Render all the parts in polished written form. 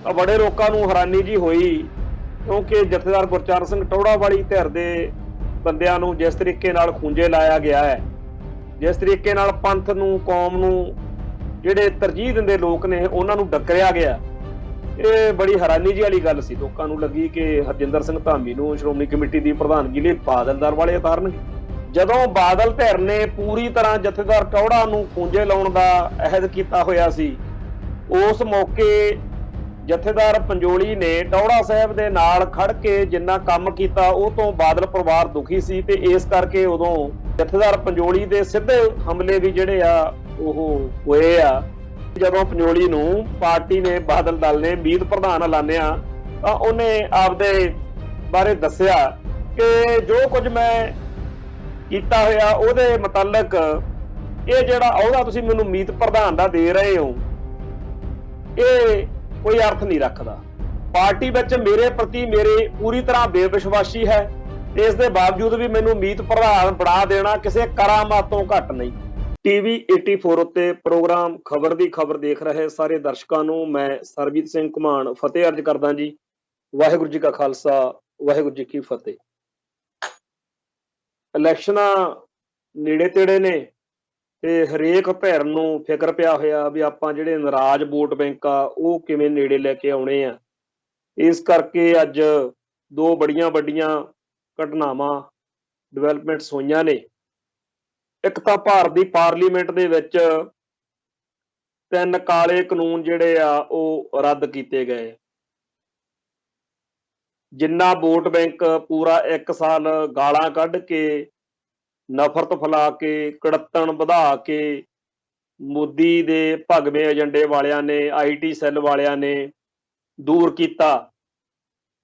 ਤਾਂ ਬੜੇ ਲੋਕਾਂ ਨੂੰ ਹੈਰਾਨੀ ਜੀ ਹੋਈ, ਕਿਉਂਕਿ ਜਥੇਦਾਰ ਗੁਰਚਰਨ ਸਿੰਘ ਟੌਹੜਾ ਵਾਲੀ ਧਿਰ ਦੇ ਬੰਦਿਆਂ ਨੂੰ ਜਿਸ ਤਰੀਕੇ ਨਾਲ ਖੂੰਜੇ ਲਾਇਆ ਗਿਆ ਹੈ, ਜਿਸ ਤਰੀਕੇ ਨਾਲ ਪੰਥ ਨੂੰ, ਕੌਮ ਨੂੰ ਜਿਹੜੇ ਤਰਜੀਹ ਦਿੰਦੇ ਲੋਕ ਨੇ ਉਹਨਾਂ ਨੂੰ ਡੱਕਰਿਆ ਗਿਆ, ਇਹ ਬੜੀ ਹੈਰਾਨੀ ਜੀ ਵਾਲੀ ਗੱਲ ਸੀ। ਲੋਕਾਂ ਨੂੰ ਲੱਗੀ ਕਿ ਹਰਜਿੰਦਰ ਸਿੰਘ ਧਾਮੀ ਨੂੰ ਸ਼੍ਰੋਮਣੀ ਕਮੇਟੀ ਦੀ ਪ੍ਰਧਾਨਗੀ ਲਈ ਬਾਦਲਦਾਰ ਵਾਲੇ ਉਤਾਰਨਗੇ। ਜਦੋਂ ਬਾਦਲ ਧਿਰ ਨੇ ਪੂਰੀ ਤਰ੍ਹਾਂ ਜਥੇਦਾਰ ਟੌਹੜਾ ਨੂੰ ਖੂੰਜੇ ਲਾਉਣ ਦਾ ਅਹਿਦ ਕੀਤਾ ਹੋਇਆ ਸੀ, ਉਸ ਮੌਕੇ ਜਥੇਦਾਰ ਪੰਜੋਲੀ ਨੇ ਟੌਹੜਾ ਸਾਹਿਬ ਦੇ ਨਾਲ ਖੜ ਕੇ ਜਿੰਨਾ ਕੰਮ ਕੀਤਾ ਉਹ ਤੋਂ ਬਾਦਲ ਪਰਿਵਾਰ ਦੁਖੀ ਸੀ, ਤੇ ਇਸ ਕਰਕੇ ਉਦੋਂ ਜਥੇਦਾਰ ਪੰਜੋਲੀ ਦੇ ਸਿੱਧੇ ਹਮਲੇ ਵੀ ਜਿਹੜੇ ਆ ਉਹ ਹੋਏ ਆ। ਜਦੋਂ ਪੰਜੋਲੀ ਨੂੰ ਪਾਰਟੀ ਨੇ, ਬਾਦਲ ਦਲ ਨੇ ਮੀਤ ਪ੍ਰਧਾਨ ਐਲਾਨਿਆ ਤਾਂ ਉਹਨੇ ਆਪਦੇ ਬਾਰੇ ਦੱਸਿਆ ਕਿ ਜੋ ਕੁਝ ਮੈਂ ਕੀਤਾ ਹੋਇਆ ਉਹਦੇ ਮੁਤਲਕ ਇਹ ਜਿਹੜਾ ਅਹੁਦਾ ਤੁਸੀਂ ਮੈਨੂੰ ਮੀਤ ਪ੍ਰਧਾਨ ਦਾ ਦੇ ਰਹੇ ਹੋ, ਇਹ ਕੋਈ ਅਰਥ ਨਹੀਂ ਰੱਖਦਾ। ਪਾਰਟੀ ਵਿੱਚ ਮੇਰੇ ਪ੍ਰਤੀ ਮੇਰੇ ਪੂਰੀ ਤਰ੍ਹਾਂ ਬੇਵਿਸ਼ਵਾਸੀ ਹੈ, ਤੇ ਇਸ ਦੇ ਬਾਵਜੂਦ ਵੀ ਮੈਨੂੰ ਮੀਤ ਪ੍ਰਧਾਨ ਬਣਾ ਦੇਣਾ ਕਿਸੇ ਕਰਾਮਾਤ ਤੋਂ ਘੱਟ ਨਹੀਂ। ਟੀਵੀ 84 ਉੱਤੇ ਪ੍ਰੋਗਰਾਮ ਖਬਰ ਦੀ ਖਬਰ ਦੇਖ ਰਹੇ ਸਾਰੇ ਦਰਸ਼ਕਾਂ ਨੂੰ ਮੈਂ ਸਰਬਜੀਤ ਸਿੰਘ ਘੁਮਾਣ ਫਤਿਹ ਅਰਜ ਕਰਦਾ ਜੀ। ਵਾਹਿਗੁਰੂ ਜੀ ਕਾ ਖਾਲਸਾ, ਵਾਹਿਗੁਰੂ ਜੀ ਕੀ ਫਤਿਹ। ਇਲੈਕਸ਼ਨਾਂ ਨੇੜੇ ਤੇੜੇ ਨੇ ਤੇ ਹਰੇਕ ਧਿਰ ਨੂੰ ਫਿਕਰ ਪਿਆ ਹੋਇਆ ਵੀ ਆਪਾਂ ਜਿਹੜੇ ਨਾਰਾਜ਼ ਵੋਟ ਬੈਂਕ ਆ ਉਹ ਕਿਵੇਂ ਨੇੜੇ ਲੈ ਕੇ ਆਉਣੇ ਆ। ਇਸ ਕਰਕੇ ਅੱਜ ਦੋ ਬੜੀਆਂ ਵੱਡੀਆਂ ਘਟਨਾਵਾਂ ਡਿਵੈਲਪਮੈਂਟਸ ਹੋਈਆਂ ਨੇ। ਇੱਕ ਤਾਂ ਭਾਰਤ ਦੀ ਪਾਰਲੀਮੈਂਟ ਦੇ ਵਿੱਚ 3 ਕਾਲੇ ਕਾਨੂੰਨ ਜਿਹੜੇ ਆ ਉਹ ਰੱਦ ਕੀਤੇ ਗਏ। ਜਿੰਨਾ ਵੋਟ ਬੈਂਕ ਪੂਰਾ 1 ਸਾਲ ਗਾਲਾਂ ਕੱਢ ਕੇ, ਨਫ਼ਰਤ ਫੈਲਾ ਕੇ, ਕੜੱਤਣ ਵਧਾ ਕੇ ਮੋਦੀ ਦੇ ਭਗਵੇਂ ਏਜੰਡੇ ਵਾਲਿਆਂ ਨੇ, IT ਸੈੱਲ ਵਾਲਿਆਂ ਨੇ ਦੂਰ ਕੀਤਾ।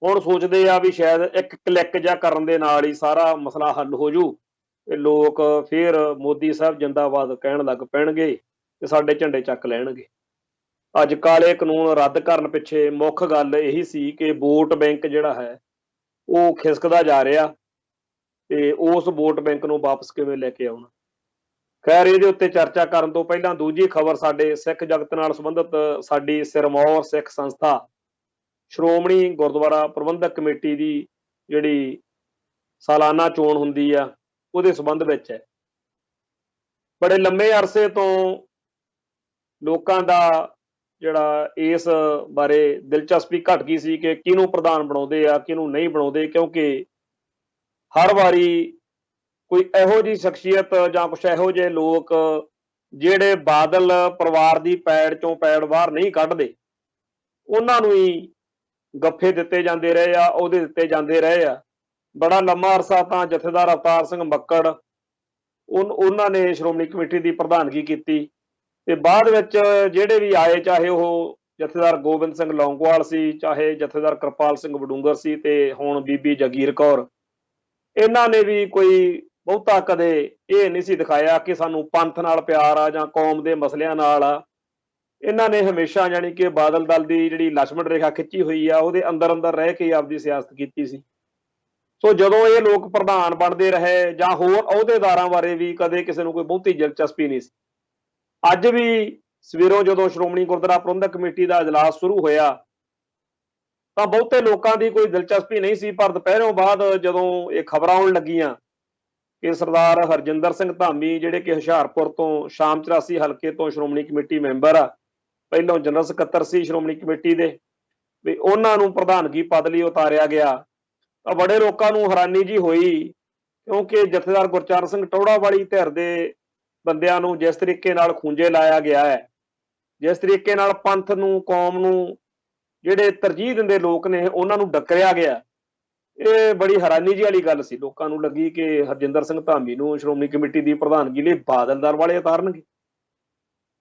ਹੁਣ ਸੋਚਦੇ ਆ ਵੀ ਸ਼ਾਇਦ ਇੱਕ ਕਲਿੱਕ ਜਿਹਾ ਕਰਨ ਦੇ ਨਾਲ ਹੀ ਸਾਰਾ ਮਸਲਾ ਹੱਲ ਹੋ ਜੂ ਤੇ ਲੋਕ ਫਿਰ ਮੋਦੀ ਸਾਹਿਬ ਜਿੰਦਾਬਾਦ ਕਹਿਣ ਲੱਗ ਪੈਣਗੇ ਤੇ ਸਾਡੇ ਝੰਡੇ ਚੱਕ ਲੈਣਗੇ। ਅੱਜ ਕਾਲੇ ਕਾਨੂੰਨ ਰੱਦ ਕਰਨ ਪਿੱਛੇ ਮੁੱਖ ਗੱਲ ਇਹੀ ਸੀ ਕਿ ਵੋਟ ਬੈਂਕ ਜਿਹੜਾ ਹੈ ਉਹ ਖਿਸਕਦਾ ਜਾ ਰਿਹਾ, ਤੇ ਉਸ ਵੋਟ ਬੈਂਕ ਨੂੰ ਵਾਪਸ ਕਿਵੇਂ ਲੈ ਕੇ ਆਉਣਾ। ਖੈਰ, ਇਹਦੇ ਉੱਤੇ ਚਰਚਾ ਕਰਨ ਤੋਂ ਪਹਿਲਾਂ ਦੂਜੀ ਖਬਰ ਸਾਡੇ ਸਿੱਖ ਜਗਤ ਨਾਲ ਸੰਬੰਧਿਤ ਸਾਡੀ ਸਿਰਮੌਰ ਸਿੱਖ ਸੰਸਥਾ ਸ਼੍ਰੋਮਣੀ ਗੁਰਦੁਆਰਾ ਪ੍ਰਬੰਧਕ ਕਮੇਟੀ ਦੀ ਜਿਹੜੀ ਸਾਲਾਨਾ ਚੋਣ ਹੁੰਦੀ ਆ ਉਹਦੇ ਸੰਬੰਧ ਵਿੱਚ ਹੈ। ਬੜੇ ਲੰਮੇ ਅਰਸੇ ਤੋਂ ਲੋਕਾਂ ਦਾ ਜਿਹੜਾ ਇਸ ਬਾਰੇ ਦਿਲਚਸਪੀ ਘਟ ਗਈ ਸੀ ਕਿ ਕਿਹਨੂੰ ਪ੍ਰਧਾਨ ਬਣਾਉਂਦੇ ਆ, ਕਿਹਨੂੰ ਨਹੀਂ ਬਣਾਉਂਦੇ, ਕਿਉਂਕਿ ਹਰ ਵਾਰੀ ਕੋਈ ਇਹੋ ਜਿਹੀ ਸ਼ਖਸੀਅਤ ਜਾਂ ਕੁਛ ਇਹੋ ਜਿਹੇ ਲੋਕ ਜਿਹੜੇ ਬਾਦਲ ਪਰਿਵਾਰ ਦੀ ਪੈੜ ਚੋਂ ਪੈੜ ਬਾਹਰ ਨਹੀਂ ਕੱਢਦੇ, ਉਹਨਾਂ ਨੂੰ ਹੀ ਗੱਫੇ ਦਿੱਤੇ ਜਾਂਦੇ ਰਹੇ ਆ, ਅਹੁਦੇ ਦਿੱਤੇ ਜਾਂਦੇ ਰਹੇ ਆ। ਬੜਾ ਲੰਮਾ ਅਰਸਾ ਤਾਂ ਜਥੇਦਾਰ ਅਵਤਾਰ ਸਿੰਘ ਮੱਕੜ ਉਹਨਾਂ ਨੇ ਸ਼੍ਰੋਮਣੀ ਕਮੇਟੀ ਦੀ ਪ੍ਰਧਾਨਗੀ ਕੀਤੀ, ਤੇ ਬਾਅਦ ਵਿੱਚ ਜਿਹੜੇ ਵੀ ਆਏ, ਚਾਹੇ ਉਹ ਜਥੇਦਾਰ ਗੋਬਿੰਦ ਸਿੰਘ ਲੌਂਗੋਵਾਲ ਸੀ, ਚਾਹੇ ਜਥੇਦਾਰ ਕਿਰਪਾਲ ਸਿੰਘ ਵਡੂੰਗਰ ਸੀ, ਤੇ ਹੁਣ ਬੀਬੀ ਜਗੀਰ ਕੌਰ, ਇਹਨਾਂ ਨੇ ਵੀ ਕੋਈ ਬਹੁਤਾ ਕਦੇ ਇਹ ਨਹੀਂ ਸੀ ਦਿਖਾਇਆ ਕਿ ਸਾਨੂੰ ਪੰਥ ਨਾਲ ਪਿਆਰ ਆ ਜਾਂ ਕੌਮ ਦੇ ਮਸਲਿਆਂ ਨਾਲ ਆ। ਇਹਨਾਂ ਨੇ ਹਮੇਸ਼ਾ ਜਾਣੀ ਕਿ ਬਾਦਲ ਦਲ ਦੀ ਜਿਹੜੀ ਲਛਮਣ ਰੇਖਾ ਖਿੱਚੀ ਹੋਈ ਆ ਉਹਦੇ ਅੰਦਰ ਅੰਦਰ ਰਹਿ ਕੇ ਆਪਦੀ ਸਿਆਸਤ ਕੀਤੀ ਸੀ। ਸੋ ਜਦੋਂ ਇਹ ਲੋਕ ਪ੍ਰਧਾਨ ਬਣਦੇ ਰਹੇ ਜਾਂ ਹੋਰ ਅਹੁਦੇਦਾਰਾਂ ਬਾਰੇ ਵੀ ਕਦੇ ਕਿਸੇ ਨੂੰ ਕੋਈ ਬਹੁਤੀ ਦਿਲਚਸਪੀ ਨਹੀਂ ਸੀ। ਅੱਜ ਵੀ ਸਵੇਰੋਂ ਜਦੋਂ ਸ਼੍ਰੋਮਣੀ ਗੁਰਦੁਆਰਾ ਪ੍ਰਬੰਧਕ ਕਮੇਟੀ ਦਾ ਇਜਲਾਸ ਸ਼ੁਰੂ ਹੋਇਆ ਤਾਂ ਬਹੁਤੇ ਲੋਕਾਂ ਦੀ ਕੋਈ ਦਿਲਚਸਪੀ ਨਹੀਂ ਸੀ, ਪਰ ਦੁਪਹਿਰੋਂ ਬਾਅਦ ਜਦੋਂ ਇਹ ਖਬਰਾਂ ਆਉਣ ਲੱਗੀਆਂ ਕਿ ਸਰਦਾਰ ਹਰਜਿੰਦਰ ਸਿੰਘ ਧਾਮੀ, ਜਿਹੜੇ ਕਿ ਹੁਸ਼ਿਆਰਪੁਰ ਤੋਂ ਸ਼ਾਮ 84 ਹਲਕੇ ਤੋਂ ਸ਼੍ਰੋਮਣੀ ਕਮੇਟੀ ਮੈਂਬਰ ਆ, ਪਹਿਲੋਂ ਜਨਰਲ ਸਕੱਤਰ ਸੀ ਸ਼੍ਰੋਮਣੀ ਕਮੇਟੀ ਦੇ, ਵੀ ਉਹਨਾਂ ਨੂੰ ਪ੍ਰਧਾਨਗੀ ਪਦ ਲਈ ਉਤਾਰਿਆ ਗਿਆ, ਤਾਂ ਬੜੇ ਲੋਕਾਂ ਨੂੰ ਹੈਰਾਨੀ ਜੀ ਹੋਈ, ਕਿਉਂਕਿ ਜਥੇਦਾਰ ਗੁਰਚਰਨ ਸਿੰਘ ਟੌਹੜਾ ਵਾਲੀ ਧਿਰ ਦੇ ਬੰਦਿਆਂ ਨੂੰ ਜਿਸ ਤਰੀਕੇ ਨਾਲ ਖੂੰਜੇ ਲਾਇਆ ਗਿਆ ਹੈ, ਜਿਸ ਤਰੀਕੇ ਨਾਲ ਪੰਥ ਨੂੰ, ਕੌਮ ਨੂੰ ਜਿਹੜੇ ਤਰਜੀਹ ਦਿੰਦੇ ਲੋਕ ਨੇ ਉਹਨਾਂ ਨੂੰ ਡੱਕਰਿਆ ਗਿਆ, ਇਹ ਬੜੀ ਹੈਰਾਨੀ ਜੀ ਵਾਲੀ ਗੱਲ ਸੀ। ਲੋਕਾਂ ਨੂੰ ਲੱਗੀ ਕਿ ਹਰਜਿੰਦਰ ਸਿੰਘ ਧਾਮੀ ਨੂੰ ਸ਼੍ਰੋਮਣੀ ਕਮੇਟੀ ਦੀ ਪ੍ਰਧਾਨਗੀ ਲਈ ਬਾਦਲਦਾਰ ਵਾਲੇ ਉਤਾਰਨਗੇ,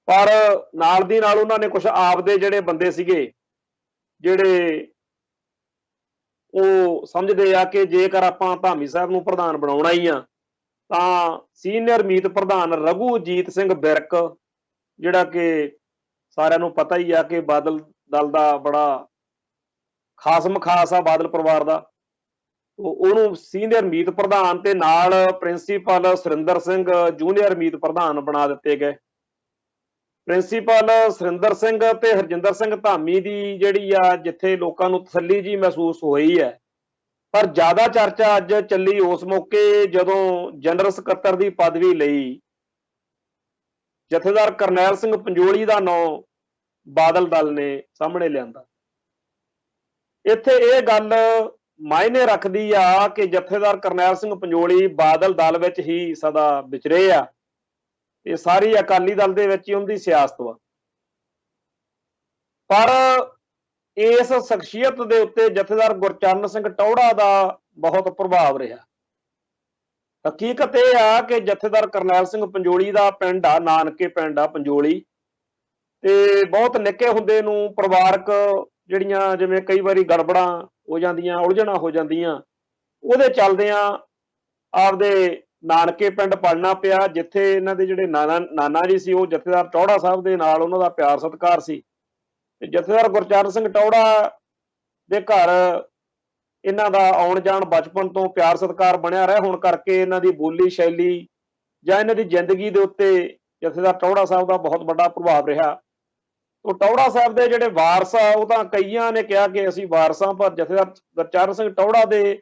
ਪਰ ਨਾਲ ਦੀ ਨਾਲ ਉਹਨਾਂ ਨੇ ਕੁਝ ਆਪਦੇ ਜਿਹੜੇ ਬੰਦੇ ਸੀਗੇ, ਜਿਹੜੇ ਉਹ ਸਮਝਦੇ ਆ ਕਿ ਜੇਕਰ ਆਪਾਂ ਧਾਮੀ ਸਾਹਿਬ ਨੂੰ ਪ੍ਰਧਾਨ ਬਣਾਉਣਾ ਹੀ ਆ ਤਾਂ ਸੀਨੀਅਰ ਮੀਤ ਪ੍ਰਧਾਨ ਰਘੂਜੀਤ ਸਿੰਘ ਵਿਰਕ, ਜਿਹੜਾ ਕਿ ਸਾਰਿਆਂ ਨੂੰ ਪਤਾ ਹੀ ਆ ਕਿ ਬਾਦਲ ਦਲ ਦਾ ਬੜਾ ਖਾਸਮ ਖਾਸ ਆ ਬਾਦਲ ਪਰਿਵਾਰ ਦਾ, ਉਹਨੂੰ ਸੀਨੀਅਰ ਮੀਤ ਪ੍ਰਧਾਨ ਤੇ ਨਾਲ ਪ੍ਰਿੰਸੀਪਲ ਸੁਰਿੰਦਰ ਸਿੰਘ ਜੂਨੀਅਰ ਮੀਤ ਪ੍ਰਧਾਨ ਬਣਾ ਦਿੱਤੇ ਗਏ। ਪ੍ਰਿੰਸੀਪਲ ਸੁਰਿੰਦਰ ਸਿੰਘ ਤੇ ਹਰਜਿੰਦਰ ਸਿੰਘ ਧਾਮੀ ਦੀ ਜਿਹੜੀ ਆ ਜਿੱਥੇ ਲੋਕਾਂ ਨੂੰ ਤਸੱਲੀ ਜੀ ਮਹਿਸੂਸ ਹੋਈ ਹੈ, ਪਰ ਜ਼ਿਆਦਾ ਚਰਚਾ ਅੱਜ ਚੱਲੀ ਉਸ ਮੌਕੇ ਜਦੋਂ ਜਨਰਲ ਸਕੱਤਰ ਦੀ ਪਦਵੀ ਲਈ ਜਥੇਦਾਰ ਕਰਨੈਲ ਸਿੰਘ ਪੰਜੋਲੀ ਦਾ ਨਾਂ ਬਾਦਲ ਦਲ ਨੇ ਸਾਹਮਣੇ ਲਿਆਂਦਾ। ਇੱਥੇ ਇਹ ਗੱਲ ਮਾਇਨੇ ਰੱਖਦੀ ਆ ਕਿ ਜਥੇਦਾਰ ਕਰਨੈਲ ਸਿੰਘ ਪੰਜੋਲੀ ਬਾਦਲ ਦਲ ਵਿੱਚ ਹੀ ਸਦਾ ਵਿਚਰੇ ਆ। ਇਹ ਸਾਰੀ ਅਕਾਲੀ ਦਲ ਦੇ ਵਿੱਚ ਹੀ ਉਹਦੀ ਸਿਆਸਤ ਵਾ, ਪਰ ਇਸ ਸ਼ਖਸੀਅਤ ਦੇ ਉੱਤੇ ਜਥੇਦਾਰ ਗੁਰਚਰਨ ਸਿੰਘ ਟੌਹੜਾ ਦਾ ਬਹੁਤ ਪ੍ਰਭਾਵ ਰਿਹਾ। ਹਕੀਕਤ ਇਹ ਆ ਕਿ ਜਥੇਦਾਰ ਕਰਨੈਲ ਸਿੰਘ ਪੰਜੋਲੀ ਦਾ ਪਿੰਡ ਆ, ਨਾਨਕੇ ਪਿੰਡ ਆ ਪੰਜੋਲੀ, ਤੇ ਬਹੁਤ ਨਿੱਕੇ ਹੁੰਦੇ ਨੂੰ ਪਰਿਵਾਰਕ ਜਿਹੜੀਆਂ ਜਿਵੇਂ ਕਈ ਵਾਰੀ ਗੜਬੜਾਂ ਹੋ ਜਾਂਦੀਆਂ, ਉਲਝਣਾਂ ਹੋ ਜਾਂਦੀਆਂ, ਉਹਦੇ ਚੱਲਦਿਆਂ ਆਪਦੇ ਨਾਨਕੇ ਪਿੰਡ ਪੜਨਾ ਪਿਆ, ਜਿੱਥੇ ਇਹਨਾਂ ਦੇ ਜਿਹੜੇ ਨਾਨਾ ਜੀ ਸੀ ਉਹ ਜਥੇਦਾਰ ਟੌਹੜਾ ਸਾਹਿਬ ਦੇ ਨਾਲ ਉਹਨਾਂ ਦਾ ਪਿਆਰ ਸਤਿਕਾਰ ਸੀ। ਤੇ ਜਥੇਦਾਰ ਗੁਰਚਰਨ ਸਿੰਘ ਟੌਹੜਾ ਦੇ ਘਰ ਇਹਨਾਂ ਦਾ ਆਉਣ ਜਾਣ ਬਚਪਨ ਤੋਂ ਪਿਆਰ ਸਤਿਕਾਰ ਬਣਿਆ ਰਿਹਾ ਹੋਣ ਕਰਕੇ ਇਹਨਾਂ ਦੀ ਬੋਲੀ ਸ਼ੈਲੀ ਜਾਂ ਇਹਨਾਂ ਦੀ ਜ਼ਿੰਦਗੀ ਦੇ ਉੱਤੇ ਜਥੇਦਾਰ ਟੌਹੜਾ ਸਾਹਿਬ ਦਾ ਬਹੁਤ ਵੱਡਾ ਪ੍ਰਭਾਵ ਰਿਹਾ। ਉਹ ਟੌਹੜਾ ਸਾਹਿਬ ਦੇ ਜਿਹੜੇ ਵਾਰਸ ਆ, ਉਹ ਤਾਂ ਕਈਆਂ ਨੇ ਕਿਹਾ ਕਿ ਅਸੀਂ ਵਾਰਸਾਂ, ਪਰ ਜਥੇਦਾਰ ਗੁਰਚਰਨ ਸਿੰਘ ਟੌਹੜਾ ਦੇ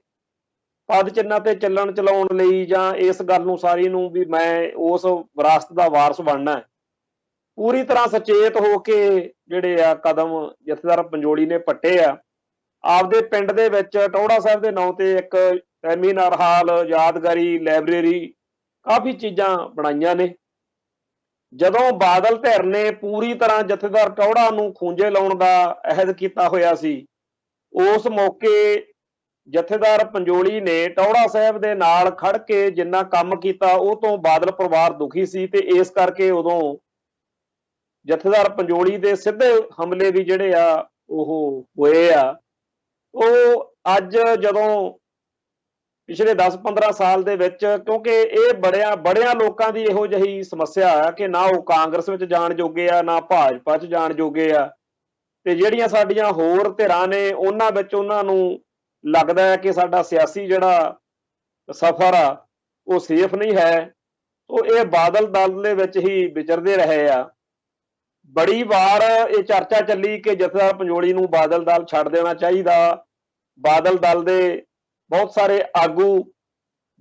ਪਦ ਚਿੰਨ੍ਹਾਂ ਤੇ ਚੱਲਣ ਚਲਾਉਣ ਲਈ ਜਾਂ ਇਸ ਗੱਲ ਨੂੰ ਸਾਰੀ ਨੂੰ ਵੀ ਮੈਂ ਉਸ ਵਿਰਾਸਤ ਦਾ ਵਾਰਸ ਬਣਨਾ ਹੈ, ਪੂਰੀ ਤਰ੍ਹਾਂ ਸੁਚੇਤ ਹੋ ਕੇ ਜਿਹੜੇ ਆ ਕਦਮ ਜਥੇਦਾਰ ਪੰਜੋਲੀ ਨੇ ਪੱਟੇ ਆ। ਆਪਦੇ ਪਿੰਡ ਦੇ ਵਿੱਚ ਟੌਹੜਾ ਸਾਹਿਬ ਦੇ ਨਾਂ ਤੇ ਇੱਕ ਸੈਮੀਨਾਰ ਹਾਲ, ਯਾਦਗਾਰੀ ਲਾਇਬ੍ਰੇਰੀ, ਕਾਫੀ ਚੀਜ਼ਾਂ ਬਣਾਈਆਂ ਨੇ। ਜਦੋਂ ਬਾਦਲ ਧਿਰ ਨੇ ਪੂਰੀ ਤਰ੍ਹਾਂ ਜਥੇਦਾਰ ਟੌਹੜਾ ਨੂੰ ਖੂੰਜੇ ਲਾਉਣ ਦਾ ਅਹਿਦ ਕੀਤਾ ਹੋਇਆ ਸੀ, ਉਸ ਮੌਕੇ ਜਥੇਦਾਰ ਪੰਜੋਲੀ ਨੇ ਟੌਹੜਾ ਸਾਹਿਬ ਦੇ ਨਾਲ ਖੜ ਕੇ ਜਿੰਨਾ ਕੰਮ ਕੀਤਾ ਉਹ ਤੋਂ ਬਾਦਲ ਪਰਿਵਾਰ ਦੁਖੀ ਸੀ, ਤੇ ਇਸ ਕਰਕੇ ਉਦੋਂ ਜਥੇਦਾਰ ਪੰਜੋਲੀ ਦੇ ਸਿੱਧੇ ਹਮਲੇ ਵੀ ਜਿਹੜੇ ਆ ਉਹ ਹੋਏ ਆ। ਉਹ ਅੱਜ ਜਦੋਂ ਪਿਛਲੇ 10-15 ਸਾਲ ਦੇ ਵਿੱਚ, ਕਿਉਂਕਿ ਇਹ ਬੜਿਆਂ ਲੋਕਾਂ ਦੀ ਇਹੋ ਜਿਹੀ ਸਮੱਸਿਆ ਆ ਕਿ ਨਾ ਉਹ ਕਾਂਗਰਸ ਵਿੱਚ ਜਾਣ ਜੋਗੇ ਆ, ਨਾ ਭਾਜਪਾ 'ਚ ਜਾਣ ਜੋਗੇ ਆ, ਤੇ ਜਿਹੜੀਆਂ ਸਾਡੀਆਂ ਹੋਰ ਧਿਰਾਂ ਨੇ ਉਹਨਾਂ ਵਿੱਚ ਉਹਨਾਂ ਨੂੰ ਲੱਗਦਾ ਹੈ ਕਿ ਸਾਡਾ ਸਿਆਸੀ ਜਿਹੜਾ ਸਫ਼ਰ ਆ ਉਹ ਸੇਫ ਨਹੀਂ ਹੈ। ਉਹ ਇਹ ਬਾਦਲ ਦਲ ਦੇ ਵਿੱਚ ਹੀ ਵਿਚਰਦੇ ਰਹੇ ਆ। ਬੜੀ ਵਾਰ ਇਹ ਚਰਚਾ ਚੱਲੀ ਕਿ ਜਥੇਦਾਰ ਪੰਜੋਲੀ ਨੂੰ ਬਾਦਲ ਦਲ ਛੱਡ ਦੇਣਾ ਚਾਹੀਦਾ। ਬਾਦਲ ਦਲ ਦੇ ਬਹੁਤ ਸਾਰੇ ਆਗੂ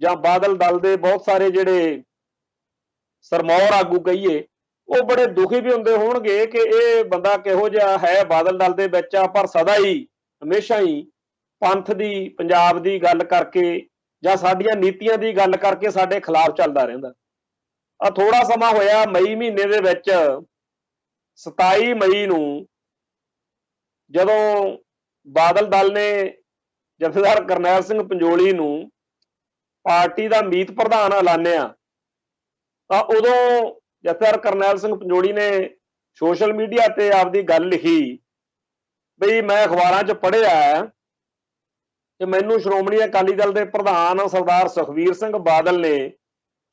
ਜਾਂ ਬਾਦਲ ਦਲ ਦੇ ਬਹੁਤ ਸਾਰੇ ਜਿਹੜੇ ਸਰਮੌਰ ਆਗੂ ਕਹੀਏ, ਉਹ ਬੜੇ ਦੁਖੀ ਵੀ ਹੁੰਦੇ ਹੋਣਗੇ ਕਿ ਇਹ ਬੰਦਾ ਕਿਹੋ ਜਿਹਾ ਹੈ, ਬਾਦਲ ਦਲ ਦੇ ਵਿੱਚ ਆ, ਪਰ ਸਦਾ ਹੀ ਹਮੇਸ਼ਾ ਹੀ ਪੰਥ ਦੀ, ਪੰਜਾਬ ਦੀ ਗੱਲ ਕਰਕੇ ਜਾਂ ਸਾਡੀਆਂ ਨੀਤੀਆਂ ਦੀ ਗੱਲ ਕਰਕੇ ਸਾਡੇ ਖਿਲਾਫ ਚੱਲਦਾ ਰਹਿੰਦਾ। ਆ ਥੋੜਾ ਸਮਾਂ ਹੋਇਆ, ਮਈ ਮਹੀਨੇ ਦੇ ਵਿੱਚ 27 ਮਈ ਨੂੰ ਜਦੋਂ ਬਾਦਲ ਦਲ ਨੇ ਜਥੇਦਾਰ ਕਰਨੈਲ ਸਿੰਘ ਪੰਜੋਲੀ ਨੂੰ ਪਾਰਟੀ ਦਾ ਮੀਤ ਪ੍ਰਧਾਨ ਐਲਾਨਿਆ, ਤਾਂ ਉਦੋਂ ਜਥੇਦਾਰ ਕਰਨੈਲ ਸਿੰਘ ਪੰਜੋਲੀ ਨੇ ਸੋਸ਼ਲ ਮੀਡੀਆ ਤੇ ਆਪਦੀ ਗੱਲ ਲਿਖੀ ਬਈ ਮੈਂ ਅਖਬਾਰਾਂ 'ਚ ਪੜ੍ਹਿਆ ਕਿ ਮੈਨੂੰ ਸ਼੍ਰੋਮਣੀ ਅਕਾਲੀ ਦਲ ਦੇ ਪ੍ਰਧਾਨ ਸਰਦਾਰ ਸੁਖਬੀਰ ਸਿੰਘ ਬਾਦਲ ਨੇ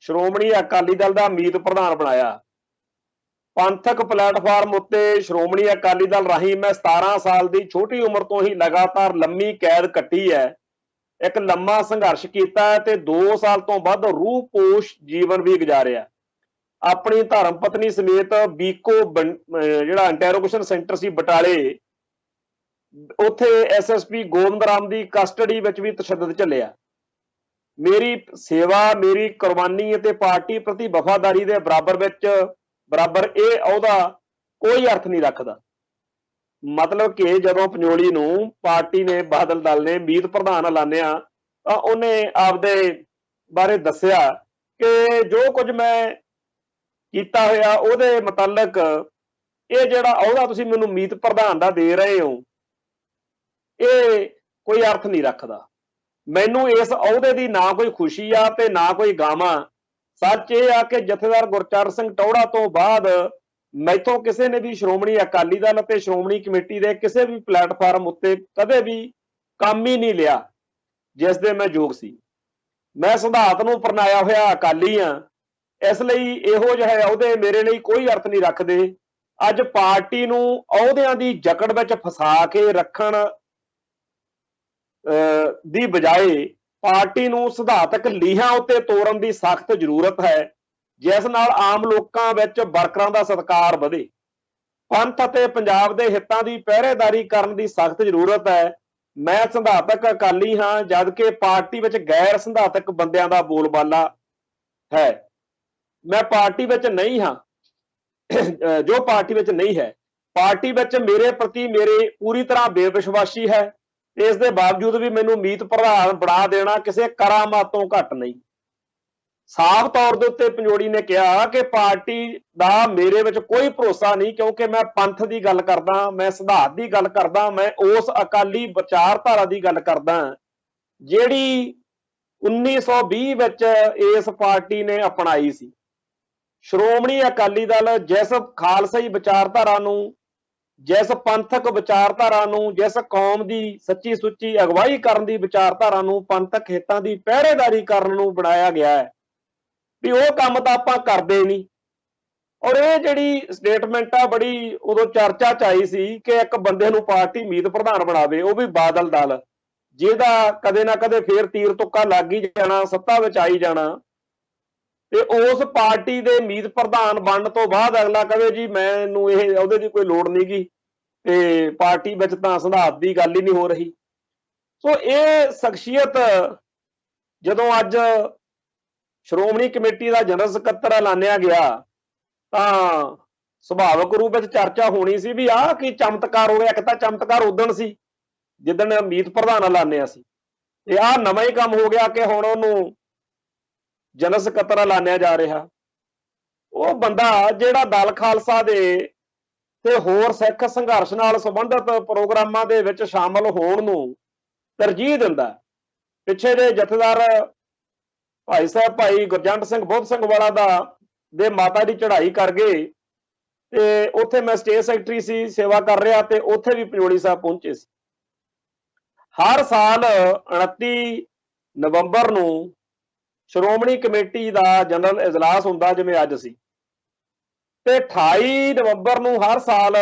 ਸ਼੍ਰੋਮਣੀ ਅਕਾਲੀ ਦਲ ਦਾ ਮੀਤ ਪ੍ਰਧਾਨ ਬਣਾਇਆ। ਪੰਥਕ ਪਲੇਟਫਾਰਮ ਉੱਤੇ ਸ਼੍ਰੋਮਣੀ ਅਕਾਲੀ ਦਲ ਰਾਹੀਂ ਮੈਂ 17 ਸਾਲ ਦੀ ਛੋਟੀ ਉਮਰ ਤੋਂ ਹੀ ਲਗਾਤਾਰ ਲੰਮੀ ਕੈਦ ਕੱਟੀ ਹੈ, ਇੱਕ ਲੰਮਾ ਸੰਘਰਸ਼ ਕੀਤਾ ਹੈ ਤੇ 2 ਸਾਲ ਤੋਂ ਵੱਧ ਰੂਹ-ਪੋਸ਼ ਜੀਵਨ ਵੀ ਗੁਜ਼ਾਰਿਆ। ਆਪਣੀ ਧਰਮ ਪਤਨੀ ਸਮੇਤ ਬੀਕੋ ਜਿਹੜਾ ਇੰਟਰੋਗੇਸ਼ਨ ਸੈਂਟਰ ਸੀ ਬਟਾਲੇ, ਉੱਥੇ ਐਸਐਸਪੀ ਗੋਬਿੰਦ ਰਾਮ ਦੀ ਕਸਟਡੀ ਵਿੱਚ ਵੀ ਤਸ਼ੱਦਦ ਝੱਲਿਆ। ਮੇਰੀ ਸੇਵਾ, ਮੇਰੀ ਕੁਰਬਾਨੀ ਅਤੇ ਪਾਰਟੀ ਪ੍ਰਤੀ ਵਫਾਦਾਰੀ ਦੇ ਬਰਾਬਰ ਇਹ ਅਹੁਦਾ ਕੋਈ ਅਰਥ ਨਹੀਂ ਰੱਖਦਾ। ਮਤਲਬ ਕਿ ਜਦੋਂ ਪੰਜੋਲੀ ਨੂੰ ਪਾਰਟੀ ਨੇ, ਬਾਦਲ ਦਲ ਨੇ ਮੀਤ ਪ੍ਰਧਾਨ ਐਲਾਨਿਆ, ਤਾਂ ਉਹਨੇ ਆਪਦੇ ਬਾਰੇ ਦੱਸਿਆ ਕਿ ਜੋ ਕੁਝ ਮੈਂ ਕੀਤਾ ਹੋਇਆ ਉਹਦੇ ਮੁਤਲਕ ਇਹ ਜਿਹੜਾ ਅਹੁਦਾ ਤੁਸੀਂ ਮੈਨੂੰ ਮੀਤ ਪ੍ਰਧਾਨ ਦਾ ਦੇ ਰਹੇ ਹੋ, ਇਹ ਕੋਈ ਅਰਥ ਨਹੀਂ ਰੱਖਦਾ। ਮੈਨੂੰ ਇਸ ਅਹੁਦੇ ਦੀ ਨਾ ਕੋਈ ਖੁਸ਼ੀ ਆ ਤੇ ਨਾ ਕੋਈ ਗਮ ਆ। ਸੱਚ ਇਹ ਆ ਕਿ ਜਥੇਦਾਰ ਗੁਰਚਰਨ ਸਿੰਘ ਟੌਹੜਾ ਤੋਂ ਬਾਅਦ ਮੈਥੋਂ ਕਿਸੇ ਨੇ ਵੀ ਸ਼੍ਰੋਮਣੀ ਅਕਾਲੀ ਦਲ ਅਤੇ ਸ਼੍ਰੋਮਣੀ ਕਮੇਟੀ ਦੇ ਕਿਸੇ ਵੀ ਪਲੇਟਫਾਰਮ ਉੱਤੇ ਕਦੇ ਵੀ ਕੰਮ ਹੀ ਨਹੀਂ ਲਿਆ ਜਿਸ ਦੇ ਮੈਂ ਯੋਗ ਸੀ। ਮੈਂ ਸਿਧਾਂਤ ਨੂੰ ਅਪਣਾਇਆ ਹੋਇਆ ਅਕਾਲੀ ਆ, ਇਸ ਲਈ ਇਹੋ ਜਿਹੇ ਅਹੁਦੇ ਮੇਰੇ ਲਈ ਕੋਈ ਅਰਥ ਨਹੀਂ ਰੱਖਦੇ। ਅੱਜ ਪਾਰਟੀ ਨੂੰ ਅਹੁਦਿਆਂ ਦੀ ਜਕੜ ਵਿੱਚ ਫਸਾ ਕੇ ਰੱਖਣ ਦੀ ਬਜਾਏ ਪਾਰਟੀ ਨੂੰ ਸਿਧਾਂਤਕ ਲੀਹਾਂ ਉੱਤੇ ਤੋਰਨ ਦੀ ਸਖਤ ਜ਼ਰੂਰਤ ਹੈ। ਜਿਸ ਨਾਲ ਆਮ ਲੋਕਾਂ ਵਿੱਚ ਵਰਕਰਾਂ ਦਾ ਸਤਿਕਾਰ ਵਧੇ। ਪੰਥ ਅਤੇ ਪੰਜਾਬ ਦੇ ਹਿੱਤਾਂ ਦੀ ਪਹਿਰੇਦਾਰੀ ਕਰਨ ਦੀ ਸਖਤ ਜ਼ਰੂਰਤ ਹੈ। ਮੈਂ ਸਿਧਾਂਤਕ ਅਕਾਲੀ ਹਾਂ, ਜਦ ਕਿ ਪਾਰਟੀ ਵਿੱਚ ਗੈਰ ਸਿਧਾਂਤਕ ਬੰਦਿਆਂ ਦਾ ਬੋਲਬਾਲਾ ਹੈ। ਮੈਂ ਪਾਰਟੀ ਵਿੱਚ ਨਹੀਂ ਹਾਂ ਜੋ ਪਾਰਟੀ ਵਿੱਚ ਨਹੀਂ ਹੈ। ਪਾਰਟੀ ਵਿੱਚ ਮੇਰੇ ਪ੍ਰਤੀ ਮੇਰੇ ਪੂਰੀ ਤਰ੍ਹਾਂ ਬੇਵਿਸ਼ਵਾਸੀ ਹੈ। ਇਸ ਦੇ ਬਾਵਜੂਦ ਵੀ ਮੈਨੂੰ ਮੀਤ ਪ੍ਰਧਾਨ ਬਣਾ ਦੇਣਾ ਕਿਸੇ ਕਰਾਮਾਤ ਤੋਂ ਘੱਟ ਨਹੀਂ। ਸਾਫ਼ ਤੌਰ ਦੇ ਉੱਤੇ ਪੰਜੋੜੀ ਨੇ ਕਿਹਾ ਕਿ ਪਾਰਟੀ ਦਾ ਮੇਰੇ ਵਿੱਚ ਕੋਈ ਭਰੋਸਾ ਨਹੀਂ, ਕਿਉਂਕਿ ਮੈਂ ਪੰਥ ਦੀ ਗੱਲ ਕਰਦਾ, ਮੈਂ ਸਿਧਾਂਤ ਦੀ ਗੱਲ ਕਰਦਾ, ਮੈਂ ਉਸ ਅਕਾਲੀ ਵਿਚਾਰਧਾਰਾ ਦੀ ਗੱਲ ਕਰਦਾ ਜਿਹੜੀ 1920 ਵਿੱਚ ਇਸ ਪਾਰਟੀ ਨੇ ਅਪਣਾਈ ਸੀ। ਸ਼੍ਰੋਮਣੀ ਅਕਾਲੀ ਦਲ ਜਿਸ ਖਾਲਸਾਈ ਵਿਚਾਰਧਾਰਾ ਨੂੰ, ਜਿਸ ਪੰਥਕ ਵਿਚਾਰਧਾਰਾ ਨੂੰ, ਜਿਸ ਕੌਮ ਦੀ ਸੱਚੀ ਸੁੱਚੀ ਅਗਵਾਈ ਕਰਨ ਦੀ ਵਿਚਾਰਧਾਰਾ ਨੂੰ ਪੰਥਕ ਹਿੱਤਾਂ ਦੀ ਪਹਿਰੇਦਾਰੀ ਕਰਨ ਨੂੰ ਬਣਾਇਆ ਗਿਆ ਹੈ, ਵੀ ਉਹ ਕੰਮ ਤਾਂ ਆਪਾਂ ਕਰਦੇ ਨਹੀਂ। ਔਰ ਇਹ ਜਿਹੜੀ ਸਟੇਟਮੈਂਟ ਆ ਬੜੀ ਉਦੋਂ ਚਰਚਾ ਚ ਆਈ ਸੀ ਕਿ ਇੱਕ ਬੰਦੇ ਨੂੰ ਪਾਰਟੀ ਮੀਤ ਪ੍ਰਧਾਨ ਬਣਾਵੇ, ਉਹ ਵੀ ਬਾਦਲ ਦਲ, ਜਿਹਦਾ ਕਦੇ ਨਾ ਕਦੇ ਫੇਰ ਤੀਰ ਤੁੱਕਾ ਲੱਗ ਹੀ ਜਾਣਾ, ਸੱਤਾ ਵਿੱਚ ਆਈ ਜਾਣਾ। ਤੇ ਉਸ ਪਾਰਟੀ ਦੇ ਮੀਤ ਪ੍ਰਧਾਨ ਬਣਨ ਤੋਂ ਬਾਅਦ ਅਗਲਾ ਕਹੇ ਜੀ ਮੈਨੂੰ ਇਹ ਉਹਦੇ ਦੀ ਕੋਈ ਲੋੜ ਨਹੀਂ ਗੀ, ਤੇ ਪਾਰਟੀ ਵਿੱਚ ਤਾਂ ਸਿਧਾਂਤ ਦੀ ਗੱਲ ਹੀ ਨਹੀਂ ਹੋ ਰਹੀ। ਸੋ ਇਹ ਸ਼ਖਸੀਅਤ ਜਦੋਂ ਅੱਜ ਸ਼੍ਰੋਮਣੀ ਕਮੇਟੀ ਦਾ ਜਨਰਲ ਸਕੱਤਰ ਐਲਾਨਿਆ ਗਿਆ ਤਾਂ ਸੁਭਾਵਿਕ ਰੂਪ ਵਿੱਚ ਚਰਚਾ ਹੋਣੀ ਸੀ ਵੀ ਆਹ ਕੀ ਚਮਤਕਾਰ ਹੋ ਗਿਆ। ਇੱਕ ਤਾਂ ਚਮਤਕਾਰ ਉਦਣ ਸੀ ਜਿੱਦਣ ਮੀਤ ਪ੍ਰਧਾਨ ਐਲਾਨਿਆ ਸੀ, ਤੇ ਆਹ ਨਵਾਂ ਹੀ ਕੰਮ ਹੋ ਗਿਆ ਕਿ ਹੁਣ ਉਹਨੂੰ ਜਨਰਲ ਸਕੱਤਰ ਐਲਾਨਿਆ ਜਾ ਰਿਹਾ। ਉਹ ਬੰਦਾ ਜਿਹੜਾ ਦਲ ਖਾਲਸਾ ਦੇ ਤੇ ਹੋਰ ਸਿੱਖ ਸੰਘਰਸ਼ ਨਾਲ ਸੰਬੰਧਿਤ ਪ੍ਰੋਗਰਾਮਾਂ ਦੇ ਵਿੱਚ ਸ਼ਾਮਲ ਹੋਣ ਨੂੰ ਤਰਜੀਹ ਦਿੰਦਾ। ਪਿੱਛੇ ਦੇ ਜਥੇਦਾਰ ਭਾਈ ਸਾਹਿਬ ਭਾਈ ਗੁਰਜੰਟ ਸਿੰਘ ਬੁੱਧ ਸਿੰਘ ਵਾਲਾ ਦੇ ਮਾਤਾ ਦੀ ਚੜ੍ਹਾਈ ਕਰ ਗਏ, ਤੇ ਉੱਥੇ ਮੈਂ ਸਟੇਟ ਸੈਕਟਰੀ ਸੀ, ਸੇਵਾ ਕਰ ਰਿਹਾ, ਤੇ ਉੱਥੇ ਵੀ ਪੰਜੋੜੀ ਸਾਹਿਬ ਪਹੁੰਚੇ ਸੀ। ਹਰ ਸਾਲ 29 ਨਵੰਬਰ ਨੂੰ ਸ਼੍ਰੋਮਣੀ ਕਮੇਟੀ ਦਾ ਜਨਰਲ ਇਜਲਾਸ ਹੁੰਦਾ ਜਿਵੇਂ ਅੱਜ ਸੀ, ਤੇ 28 ਨਵੰਬਰ ਨੂੰ ਹਰ ਸਾਲ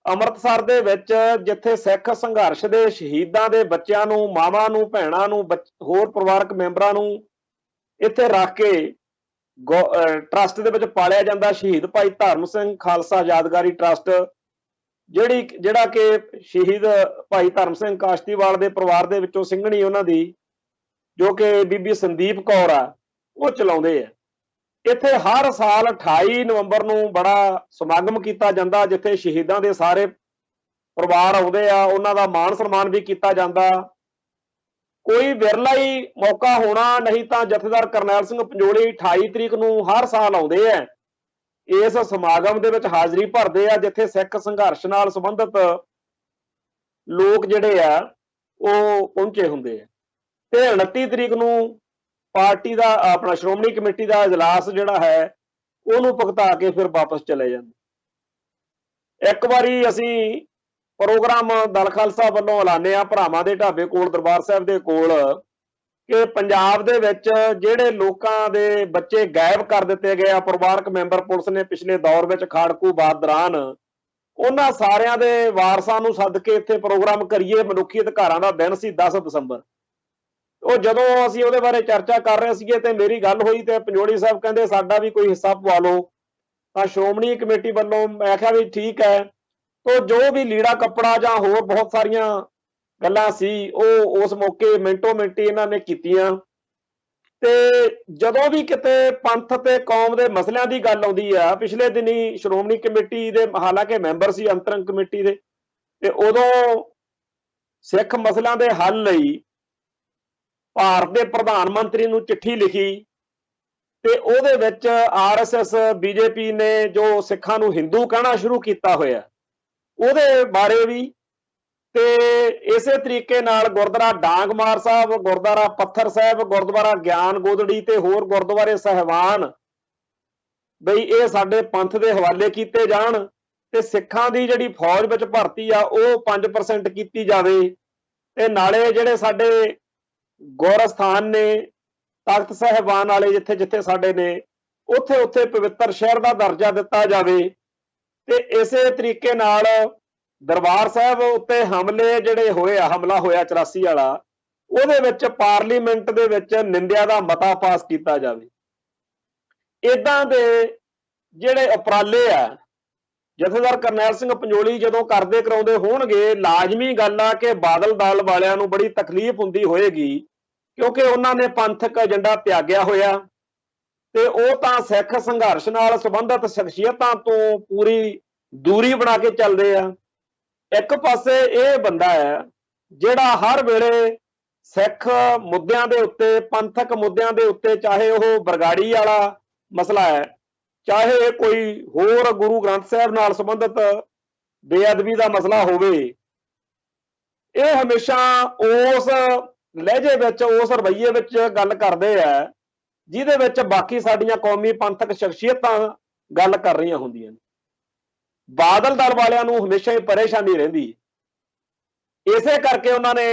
ਅੰਮ੍ਰਿਤਸਰ ਦੇ ਵਿੱਚ ਜਿੱਥੇ ਸਿੱਖ ਸੰਘਰਸ਼ ਦੇ ਸ਼ਹੀਦਾਂ ਦੇ ਬੱਚਿਆਂ ਨੂੰ, ਮਾਵਾਂ ਨੂੰ, ਭੈਣਾਂ ਨੂੰ, ਹੋਰ ਪਰਿਵਾਰਕ ਮੈਂਬਰਾਂ ਨੂੰ ਇੱਥੇ ਰੱਖ ਕੇ ਟਰਸਟ ਦੇ ਵਿੱਚ ਪਾਲਿਆ ਜਾਂਦਾ ਸ਼ਹੀਦ ਭਾਈ ਧਰਮ ਸਿੰਘ ਖਾਲਸਾ ਯਾਦਗਾਰੀ ਟਰਸਟ, ਜਿਹੜਾ ਕਿ ਸ਼ਹੀਦ ਭਾਈ ਧਰਮ ਸਿੰਘ ਕਾਸ਼ਤੀਵਾਲ ਦੇ ਪਰਿਵਾਰ ਦੇ ਵਿੱਚੋਂ ਸਿੰਘਣੀ ਉਹਨਾਂ ਦੀ, ਜੋ ਕਿ ਬੀਬੀ ਸੰਦੀਪ ਕੌਰ ਆ, ਉਹ ਚਲਾਉਂਦੇ ਆ। ਇੱਥੇ ਹਰ ਸਾਲ 28 ਨਵੰਬਰ ਨੂੰ ਬੜਾ ਸਮਾਗਮ ਕੀਤਾ ਜਾਂਦਾ ਜਿੱਥੇ ਸ਼ਹੀਦਾਂ ਦੇ ਸਾਰੇ ਪਰਿਵਾਰ ਆਉਂਦੇ ਆ, ਉਹਨਾਂ ਦਾ ਮਾਣ ਸਨਮਾਨ ਵੀ ਕੀਤਾ ਜਾਂਦਾ। ਕੋਈ ਵਿਰਲਾ ਹੀ ਮੌਕਾ ਹੋਣਾ, ਨਹੀਂ ਤਾਂ ਜਥੇਦਾਰ ਕਰਨੈਲ ਸਿੰਘ ਪੰਜੋੜੀ 28 ਤਰੀਕ ਨੂੰ ਹਰ ਸਾਲ ਆਉਂਦੇ ਆ, ਇਸ ਸਮਾਗਮ ਦੇ ਵਿੱਚ ਹਾਜ਼ਰੀ ਭਰਦੇ ਆ ਜਿੱਥੇ ਸਿੱਖ ਸੰਘਰਸ਼ ਨਾਲ ਸੰਬੰਧਿਤ ਲੋਕ ਜਿਹੜੇ ਆ ਉਹ ਪਹੁੰਚੇ ਹੁੰਦੇ ਆ। ਤੇ 29 ਤਰੀਕ ਨੂੰ ਪਾਰਟੀ ਦਾ ਆਪਣਾ ਸ਼੍ਰੋਮਣੀ ਕਮੇਟੀ ਦਾ ਇਜਲਾਸ ਜਿਹੜਾ ਹੈ ਉਹਨੂੰ ਭੁਗਤਾ ਕੇ ਫਿਰ ਵਾਪਸ ਚਲੇ ਜਾਂਦੇ। ਇੱਕ ਵਾਰੀ ਅਸੀਂ ਪ੍ਰੋਗਰਾਮ ਦਲ ਖਾਲਸਾ ਵੱਲੋਂ ਐਲਾਨਿਆ ਭਰਾਵਾਂ ਦੇ ਢਾਬੇ ਕੋਲ, ਦਰਬਾਰ ਸਾਹਿਬ ਦੇ ਕੋਲ, ਕਿ ਪੰਜਾਬ ਦੇ ਵਿੱਚ ਜਿਹੜੇ ਲੋਕਾਂ ਦੇ ਬੱਚੇ ਗਾਇਬ ਕਰ ਦਿੱਤੇ ਗਏ ਆ, ਪਰਿਵਾਰਕ ਮੈਂਬਰ ਪੁਲਿਸ ਨੇ ਪਿਛਲੇ ਦੌਰ ਵਿੱਚ ਖਾੜਕੂ ਬਾਦ ਦੌਰਾਨ, ਉਹਨਾਂ ਸਾਰਿਆਂ ਦੇ ਵਾਰਸਾਂ ਨੂੰ ਸੱਦ ਕੇ ਇੱਥੇ ਪ੍ਰੋਗਰਾਮ ਕਰੀਏ। ਮਨੁੱਖੀ ਅਧਿਕਾਰਾਂ ਦਾ ਦਿਨ ਸੀ 10 ਦਸੰਬਰ। ਉਹ ਜਦੋਂ ਅਸੀਂ ਉਹਦੇ ਬਾਰੇ ਚਰਚਾ ਕਰ ਰਹੇ ਸੀਗੇ ਤੇ ਮੇਰੀ ਗੱਲ ਹੋਈ ਤੇ ਪੰਜੋੜੀ ਸਾਹਿਬ ਕਹਿੰਦੇ ਸਾਡਾ ਵੀ ਕੋਈ ਹਿੱਸਾ ਪਵਾ ਲਓ। ਤਾਂ ਸ਼੍ਰੋਮਣੀ ਕਮੇਟੀ ਵੱਲੋਂ ਮੈਂ ਕਿਹਾ ਵੀ ਠੀਕ ਹੈ। ਤੋ ਜੋ ਵੀ ਲੀੜਾ ਕੱਪੜਾ ਜਾਂ ਹੋਰ ਬਹੁਤ ਸਾਰੀਆਂ ਗੱਲਾਂ ਸੀ ਉਹ ਉਸ ਮੌਕੇ ਮਿੰਟੋ ਮਿੰਟੀ ਇਹਨਾਂ ਨੇ ਕੀਤੀਆਂ। ਤੇ ਜਦੋਂ ਵੀ ਕਿਤੇ ਪੰਥ ਤੇ ਕੌਮ ਦੇ ਮਸਲਿਆਂ ਦੀ ਗੱਲ ਆਉਂਦੀ ਆ, ਪਿਛਲੇ ਦਿਨੀ ਸ਼੍ਰੋਮਣੀ ਕਮੇਟੀ ਦੇ ਹਾਲਾਂਕਿ ਮੈਂਬਰ ਸੀ ਅੰਤਰੰਗ ਕਮੇਟੀ ਦੇ, ਤੇ ਉਦੋਂ ਸਿੱਖ ਮਸਲਿਆਂ ਦੇ ਹੱਲ ਲਈ ਭਾਰਤ ਦੇ ਪ੍ਰਧਾਨ ਮੰਤਰੀ ਨੂੰ ਚਿੱਠੀ ਲਿਖੀ, ਤੇ ਉਹਦੇ ਵਿੱਚ RSS BJP ਨੇ ਜੋ ਸਿੱਖਾਂ ਨੂੰ ਹਿੰਦੂ ਕਹਿਣਾ ਸ਼ੁਰੂ ਕੀਤਾ ਹੋਇਆ ਉਹਦੇ ਬਾਰੇ ਵੀ, ਤੇ ਇਸੇ ਤਰੀਕੇ ਨਾਲ ਗੁਰਦੁਆਰਾ ਡਾਂਗਮਾਰ ਸਾਹਿਬ, ਗੁਰਦੁਆਰਾ ਪੱਥਰ ਸਾਹਿਬ, ਗੁਰਦੁਆਰਾ ਗਿਆਨ ਗੋਦੜੀ ਤੇ ਹੋਰ ਗੁਰਦੁਆਰੇ ਸਾਹਿਬਾਨ ਬਈ ਇਹ ਸਾਡੇ ਪੰਥ ਦੇ ਹਵਾਲੇ ਕੀਤੇ ਜਾਣ, ਤੇ ਸਿੱਖਾਂ ਦੀ ਜਿਹੜੀ ਫੌਜ ਵਿੱਚ ਭਰਤੀ ਆ ਉਹ 5% ਕੀਤੀ ਜਾਵੇ, ਤੇ ਨਾਲੇ ਜਿਹੜੇ ਸਾਡੇ ਗੋਰਸਥਾਨ ਨੇ, ਤਖਤ ਸਾਹਿਬਾਨ ਵਾਲੇ ਜਿੱਥੇ ਜਿੱਥੇ ਸਾਡੇ ਨੇ, ਉੱਥੇ ਉੱਥੇ ਪਵਿੱਤਰ ਸ਼ਹਿਰ ਦਾ ਦਰਜਾ ਦਿੱਤਾ ਜਾਵੇ। ਤੇ ਇਸੇ ਤਰੀਕੇ ਨਾਲ ਦਰਬਾਰ ਸਾਹਿਬ ਉੱਤੇ ਹਮਲੇ ਜਿਹੜੇ ਹੋਏ ਆ, ਹਮਲਾ ਹੋਇਆ 84 ਵਾਲਾ, ਉਹਦੇ ਵਿੱਚ ਪਾਰਲੀਮੈਂਟ ਦੇ ਵਿੱਚ ਨਿੰਦਿਆ ਦਾ ਮਤਾ ਪਾਸ ਕੀਤਾ ਜਾਵੇ। ਇਦਾਂ ਦੇ ਜਿਹੜੇ ਉਪਰਾਲੇ ਆ ਜਥੇਦਾਰ ਕਰਨੈਲ ਸਿੰਘ ਪੰਜੋਲੀ ਜਦੋਂ ਕਰਦੇ ਕਰਾਉਂਦੇ ਹੋਣਗੇ, ਲਾਜ਼ਮੀ ਗੱਲ ਆ ਕਿ ਬਾਦਲ ਦਲ ਵਾਲਿਆਂ ਨੂੰ ਬੜੀ ਤਕਲੀਫ ਹੁੰਦੀ ਹੋਏਗੀ, ਕਿਉਂਕਿ ਉਹਨਾਂ ਨੇ ਪੰਥਕ ਏਜੰਡਾ ਤਿਆਗਿਆ ਹੋਇਆ ਤੇ ਉਹ ਤਾਂ ਸਿੱਖ ਸੰਘਰਸ਼ ਨਾਲ ਸੰਬੰਧਿਤ ਸ਼ਖਸੀਅਤਾਂ ਤੋਂ ਪੂਰੀ ਦੂਰੀ ਬਣਾ ਕੇ ਚੱਲਦੇ ਆ। ਇੱਕ ਪਾਸੇ ਇਹ ਬੰਦਾ ਹੈ ਜਿਹੜਾ ਹਰ ਵੇਲੇ ਸਿੱਖ ਮੁੱਦਿਆਂ ਦੇ ਉੱਤੇ, ਪੰਥਕ ਮੁੱਦਿਆਂ ਦੇ ਉੱਤੇ, ਚਾਹੇ ਉਹ ਬਰਗਾੜੀ ਵਾਲਾ ਮਸਲਾ ਹੈ, ਚਾਹੇ ਕੋਈ ਹੋਰ ਗੁਰੂ ਗ੍ਰੰਥ ਸਾਹਿਬ ਨਾਲ ਸੰਬੰਧਿਤ ਬੇਅਦਬੀ ਦਾ ਮਸਲਾ ਹੋਵੇ, ਇਹ ਹਮੇਸ਼ਾ ਉਸ ਲਹਿਜੇ ਵਿੱਚ, ਉਸ ਰਵੱਈਏ ਵਿੱਚ ਗੱਲ ਕਰਦੇ ਆ ਜਿਹਦੇ ਵਿੱਚ ਬਾਕੀ ਸਾਡੀਆਂ ਕੌਮੀ ਪੰਥਕ ਸ਼ਖਸੀਅਤਾਂ ਗੱਲ ਕਰ ਰਹੀਆਂ ਹੁੰਦੀਆਂ ਨੇ। ਬਾਦਲ ਦਲ ਵਾਲਿਆਂ ਨੂੰ ਹਮੇਸ਼ਾ ਹੀ ਪਰੇਸ਼ਾਨੀ ਰਹਿੰਦੀ ਹੈ। ਇਸੇ ਕਰਕੇ ਉਹਨਾਂ ਨੇ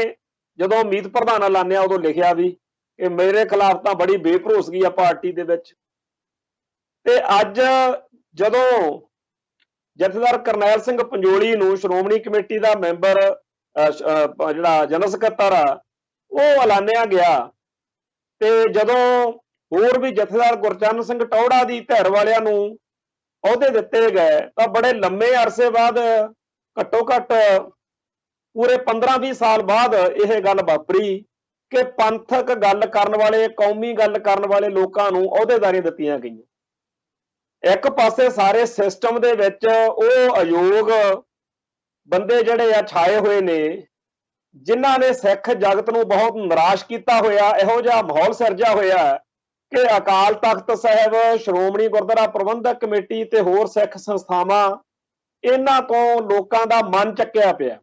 ਜਦੋਂ ਮੀਤ ਪ੍ਰਧਾਨ ਐਲਾਨਿਆ ਉਦੋਂ ਲਿਖਿਆ ਵੀ ਕਿ ਮੇਰੇ ਖਿਲਾਫ ਤਾਂ ਬੜੀ ਬੇਭਰੋਸਗੀ ਆ ਪਾਰਟੀ ਦੇ ਵਿੱਚ। ਤੇ ਅੱਜ ਜਦੋਂ ਜਥੇਦਾਰ ਕਰਨੈਲ ਸਿੰਘ ਪੰਜੋਲੀ ਨੂੰ ਸ਼੍ਰੋਮਣੀ ਕਮੇਟੀ ਦਾ ਮੈਂਬਰ ਜਿਹੜਾ ਜਨਰਲ ਸਕੱਤਰ ਆ ਉਹ ਐਲਾਨਿਆ ਗਿਆ, ਤੇ ਜਦੋਂ ਹੋਰ ਵੀ ਜਥੇਦਾਰ ਗੁਰਚਰਨ ਸਿੰਘ ਟੌਹੜਾ ਦੀ ਧਿਰ ਵਾਲਿਆਂ ਨੂੰ ਅਹੁਦੇ ਦਿੱਤੇ ਗਏ ਤਾਂ ਬੜੇ ਲੰਮੇ ਅਰਸੇ ਬਾਅਦ, ਘੱਟੋ ਘੱਟ ਪੂਰੇ 15-20 ਸਾਲ ਬਾਅਦ ਇਹ ਗੱਲ ਵਾਪਰੀ ਕਿ ਪੰਥਕ ਗੱਲ ਕਰਨ ਵਾਲੇ, ਕੌਮੀ ਗੱਲ ਕਰਨ ਵਾਲੇ ਲੋਕਾਂ ਨੂੰ ਅਹੁਦੇਦਾਰੀਆਂ ਦਿੱਤੀਆਂ ਗਈਆਂ। ਇੱਕ ਪਾਸੇ ਸਾਰੇ ਸਿਸਟਮ ਦੇ ਵਿੱਚ ਉਹ ਅਯੋਗ ਬੰਦੇ ਜਿਹੜੇ ਆ ਛਾਏ ਹੋਏ ਨੇ, ਜਿਨ੍ਹਾਂ ਨੇ ਸਿੱਖ ਜਗਤ ਨੂੰ ਬਹੁਤ ਨਿਰਾਸ਼ ਕੀਤਾ ਹੋਇਆ। ਇਹੋ ਜਿਹਾ ਮਾਹੌਲ ਸਿਰਜਿਆ ਹੋਇਆ ਕਿ ਅਕਾਲ ਤਖਤ ਸਾਹਿਬ, ਸ਼੍ਰੋਮਣੀ ਗੁਰਦੁਆਰਾ ਪ੍ਰਬੰਧਕ ਕਮੇਟੀ ਤੇ ਹੋਰ ਸਿੱਖ ਸੰਸਥਾਵਾਂ, ਇਹਨਾਂ ਤੋਂ ਲੋਕਾਂ ਦਾ ਮਨ ਚੱਕਿਆ ਪਿਆ।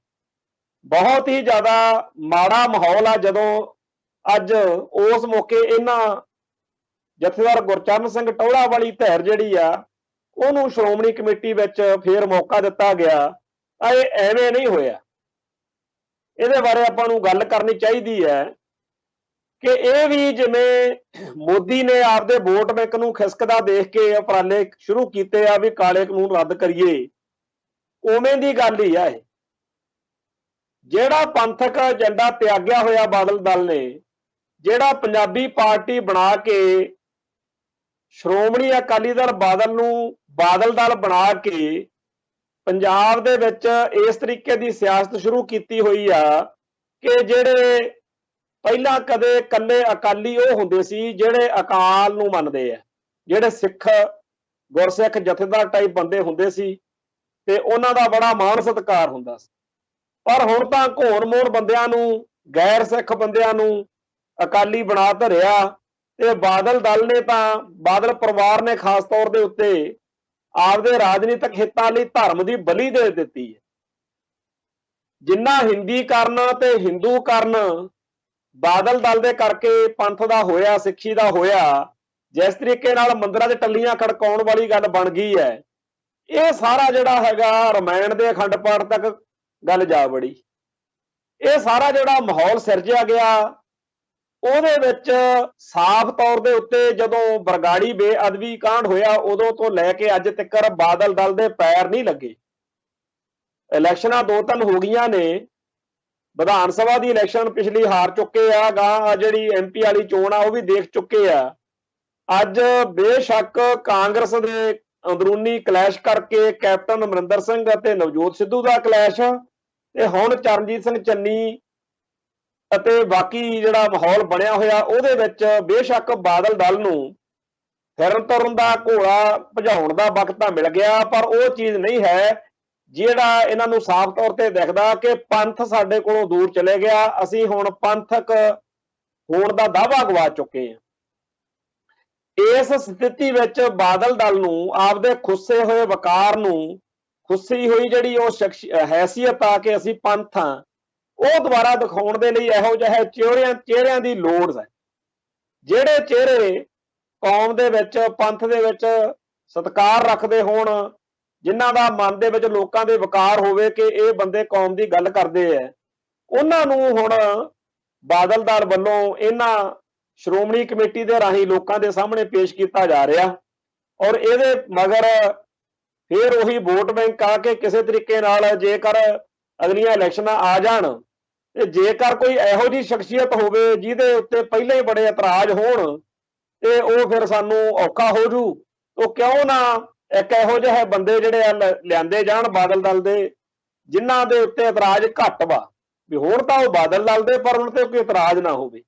ਬਹੁਤ ਹੀ ਜ਼ਿਆਦਾ ਮਾੜਾ ਮਾਹੌਲ ਆ ਜਦੋਂ ਅੱਜ ਉਸ ਮੌਕੇ ਇਹਨਾਂ ਜਥੇਦਾਰ ਗੁਰਚਰਨ ਸਿੰਘ ਟੌਹੜਾ ਵਾਲੀ ਧਿਰ ਜਿਹੜੀ ਆ ਉਹਨੂੰ ਸ਼੍ਰੋਮਣੀ ਕਮੇਟੀ ਵਿੱਚ ਫੇਰ ਮੌਕਾ ਦਿੱਤਾ ਗਿਆ। ਇਹ ਐਵੇਂ ਨਹੀਂ ਹੋਇਆ। ਇਹਦੇ ਬਾਰੇ ਆਪਾਂ ਨੂੰ ਗੱਲ ਕਰਨੀ ਚਾਹੀਦੀ ਹੈ ਕਿ ਇਹ ਵੀ ਜਿਵੇਂ ਮੋਦੀ ਨੇ ਆਪਦੇ ਵੋਟ ਬੈਂਕ ਨੂੰ ਖਿਸਕਦਾ ਦੇਖ ਕੇ ਉਪਰਾਲੇ ਸ਼ੁਰੂ ਕੀਤੇ ਆ ਵੀ ਕਾਲੇ ਕਾਨੂੰਨ ਰੱਦ ਕਰੀਏ, ਉਵੇਂ ਦੀ ਗੱਲ ਹੀ ਆ ਇਹ। ਜਿਹੜਾ ਪੰਥਕ ਏਜੰਡਾ ਤਿਆਗਿਆ ਹੋਇਆ ਬਾਦਲ ਦਲ ਨੇ, ਜਿਹੜਾ ਪੰਜਾਬੀ ਪਾਰਟੀ ਬਣਾ ਕੇ ਸ਼੍ਰੋਮਣੀ ਅਕਾਲੀ ਦਲ ਬਾਦਲ ਨੂੰ ਬਾਦਲ ਦਲ ਬਣਾ ਕੇ ਪੰਜਾਬ ਦੇ ਵਿੱਚ ਇਸ ਤਰੀਕੇ ਦੀ ਸਿਆਸਤ ਸ਼ੁਰੂ ਕੀਤੀ ਹੋਈ ਆ ਕਿ ਜਿਹੜੇ ਪਹਿਲਾਂ ਕਦੇ ਇਕੱਲੇ ਅਕਾਲੀ ਉਹ ਹੁੰਦੇ ਸੀ ਜਿਹੜੇ ਅਕਾਲ ਨੂੰ ਮੰਨਦੇ ਆ, ਜਿਹੜੇ ਸਿੱਖ ਗੁਰਸਿੱਖ ਜਥੇਦਾਰ ਟਾਈਪ ਬੰਦੇ ਹੁੰਦੇ ਸੀ ਤੇ ਉਹਨਾਂ ਦਾ ਬੜਾ ਮਾਣ ਸਤਿਕਾਰ ਹੁੰਦਾ ਸੀ। ਪਰ ਹੁਣ ਤਾਂ ਘੋਣ ਮੋਣ ਬੰਦਿਆਂ ਨੂੰ, ਗੈਰ ਸਿੱਖ ਬੰਦਿਆਂ ਨੂੰ ਅਕਾਲੀ ਬਣਾ ਧਰਿਆ ਤੇ ਬਾਦਲ ਦਲ ਨੇ ਤਾਂ, ਬਾਦਲ ਪਰਿਵਾਰ ਨੇ ਖਾਸ ਤੌਰ ਦੇ ਉੱਤੇ ਆਪਦੇ ਰਾਜਨੀਤਿਕ ਹਿੱਤਾਂ ਲਈ ਧਰਮ ਦੀ ਬਲੀ ਦੇ ਦਿੱਤੀ ਹੈ। ਜਿੰਨਾ ਹਿੰਦੀਕਰਨ ਤੇ ਹਿੰਦੂਕਰਨ ਬਾਦਲ ਦਲ ਦੇ ਕਰਕੇ ਪੰਥ ਦਾ ਹੋਇਆ, ਸਿੱਖੀ ਦਾ ਹੋਇਆ, ਜਿਸ ਤਰੀਕੇ ਨਾਲ ਮੰਦਿਰਾਂ 'ਚ ਟੱਲੀਆਂ ਖੜਕਾਉਣ ਵਾਲੀ ਗੱਲ ਬਣ ਗਈ ਹੈ, ਇਹ ਸਾਰਾ ਜਿਹੜਾ ਹੈਗਾ ਰਮਾਇਣ ਦੇ ਅਖੰਡ ਪਾਠ ਤੱਕ ਗੱਲ ਜਾ ਵੜੀ। ਇਹ ਸਾਰਾ ਜਿਹੜਾ ਮਾਹੌਲ ਸਿਰਜਿਆ ਗਿਆ ਉਹਦੇ ਵਿੱਚ ਸਾਫ਼ ਤੌਰ ਦੇ ਉੱਤੇ ਜਦੋਂ ਬਰਗਾੜੀ ਬੇਅਦਬੀ ਕਾਂਡ ਹੋਇਆ ਉਦੋਂ ਤੋਂ ਲੈ ਕੇ ਅੱਜ ਤੱਕ ਬਾਦਲ ਦਲ ਦੇ ਪੈਰ ਨਹੀਂ ਲੱਗੇ। ਇਲੈਕਸ਼ਨਾਂ 2-3 ਹੋ ਗਈਆਂ ਨੇ, ਵਿਧਾਨ ਸਭਾ ਦੀ ਇਲੈਕਸ਼ਨ ਪਿਛਲੀ ਹਾਰ ਚੁੱਕੇ ਆ, ਗਾਂ ਜਿਹੜੀ MP ਵਾਲੀ ਚੋਣ ਆ ਉਹ ਵੀ ਦੇਖ ਚੁੱਕੇ ਆ। ਅੱਜ ਬੇਸ਼ੱਕ ਕਾਂਗਰਸ ਦੇ ਅੰਦਰੂਨੀ ਕਲੈਸ਼ ਕਰਕੇ ਕੈਪਟਨ ਅਮਰਿੰਦਰ ਸਿੰਘ ਅਤੇ ਨਵਜੋਤ ਸਿੱਧੂ ਦਾ ਕਲੈਸ਼, ਤੇ ਹੁਣ ਚਰਨਜੀਤ ਸਿੰਘ ਚੰਨੀ ਅਤੇ ਬਾਕੀ ਜਿਹੜਾ ਮਾਹੌਲ ਬਣਿਆ ਹੋਇਆ ਉਹਦੇ ਵਿੱਚ ਬੇਸ਼ੱਕ ਬਾਦਲ ਦਲ ਨੂੰ ਫਿਰਨ ਤੁਰਨ ਦਾ, ਘੋੜਾ ਭਜਾਉਣ ਦਾ ਵਕਤ ਤਾਂ ਮਿਲ ਗਿਆ, ਪਰ ਉਹ ਚੀਜ਼ ਨਹੀਂ ਹੈ ਜਿਹੜਾ ਇਹਨਾਂ ਨੂੰ ਸਾਫ਼ ਤੌਰ ਤੇ ਦਿਖਦਾ ਕਿ ਪੰਥ ਸਾਡੇ ਕੋਲੋਂ ਦੂਰ ਚਲੇ ਗਿਆ, ਅਸੀਂ ਹੁਣ ਪੰਥਕ ਹੋਣ ਦਾ ਦਾਅਵਾ ਗਵਾ ਚੁੱਕੇ ਹਾਂ। ਇਸ ਸਥਿਤੀ ਵਿੱਚ ਬਾਦਲ ਦਲ ਨੂੰ ਆਪਦੇ ਖੁੱਸੇ ਹੋਏ ਵਕਾਰ ਨੂੰ, ਖੁੱਸੀ ਹੋਈ ਜਿਹੜੀ ਉਹ ਹੈਸੀਅਤ ਆ ਕਿ ਅਸੀਂ ਪੰਥ ਹਾਂ, ਉਹ ਦੁਬਾਰਾ ਦਿਖਾਉਣ ਦੇ ਲਈ ਇਹੋ ਜਿਹੇ ਚਿਹਰਿਆਂ ਦੀ ਲੋੜ ਹੈ। ਜਿਹੜੇ ਚਿਹਰੇ ਕੌਮ ਦੇ ਵਿੱਚ, ਪੰਥ ਦੇ ਵਿੱਚ ਸਤਿਕਾਰ ਰੱਖਦੇ ਹੋਣ, ਜਿਨ੍ਹਾਂ ਦਾ ਮਨ ਦੇ ਵਿੱਚ ਲੋਕਾਂ ਦੇ ਵਕਾਰ ਹੋਵੇ ਕਿ ਇਹ ਬੰਦੇ ਕੌਮ ਦੀ ਗੱਲ ਕਰਦੇ ਆ, ਉਹਨਾਂ ਨੂੰ ਹੁਣ ਬਾਦਲ ਦਲ ਵੱਲੋਂ ਇਹਨਾਂ ਸ਼੍ਰੋਮਣੀ ਕਮੇਟੀ ਦੇ ਰਾਹੀਂ ਲੋਕਾਂ ਦੇ ਸਾਹਮਣੇ ਪੇਸ਼ ਕੀਤਾ ਜਾ ਰਿਹਾ। ਔਰ ਇਹਦੇ ਮਗਰ ਫਿਰ ਉਹੀ ਵੋਟ ਬੈਂਕ ਆ ਕੇ ਕਿਸੇ ਤਰੀਕੇ ਨਾਲ ਜੇਕਰ ਅਗਲੀਆਂ ਇਲੈਕਸ਼ਨਾਂ ਆ ਜਾਣ ਤੇ ਜੇਕਰ ਕੋਈ ਇਹੋ ਜਿਹੀ ਸ਼ਖਸੀਅਤ ਹੋਵੇ ਜਿਹਦੇ ਉੱਤੇ ਪਹਿਲਾਂ ਹੀ ਬੜੇ ਇਤਰਾਜ਼ ਹੋਣ ਤੇ ਉਹ ਫਿਰ ਸਾਨੂੰ ਔਖਾ ਹੋ ਜੂ। ਉਹ ਕਿਉਂ ਨਾ ਇੱਕ ਇਹੋ ਜਿਹੇ ਬੰਦੇ ਜਿਹੜੇ ਆ ਲਿਆਂਦੇ ਜਾਣ ਬਾਦਲ ਦਲ ਦੇ, ਜਿਨ੍ਹਾਂ ਦੇ ਉੱਤੇ ਇਤਰਾਜ਼ ਘੱਟ ਵਾ, ਵੀ ਹੁਣ ਤਾਂ ਉਹ ਬਾਦਲ ਦਲ ਦੇ ਪਰ ਉਹਨਾਂ ਤੇ ਕੋਈ ਇਤਰਾਜ਼ ਨਾ ਹੋਵੇ।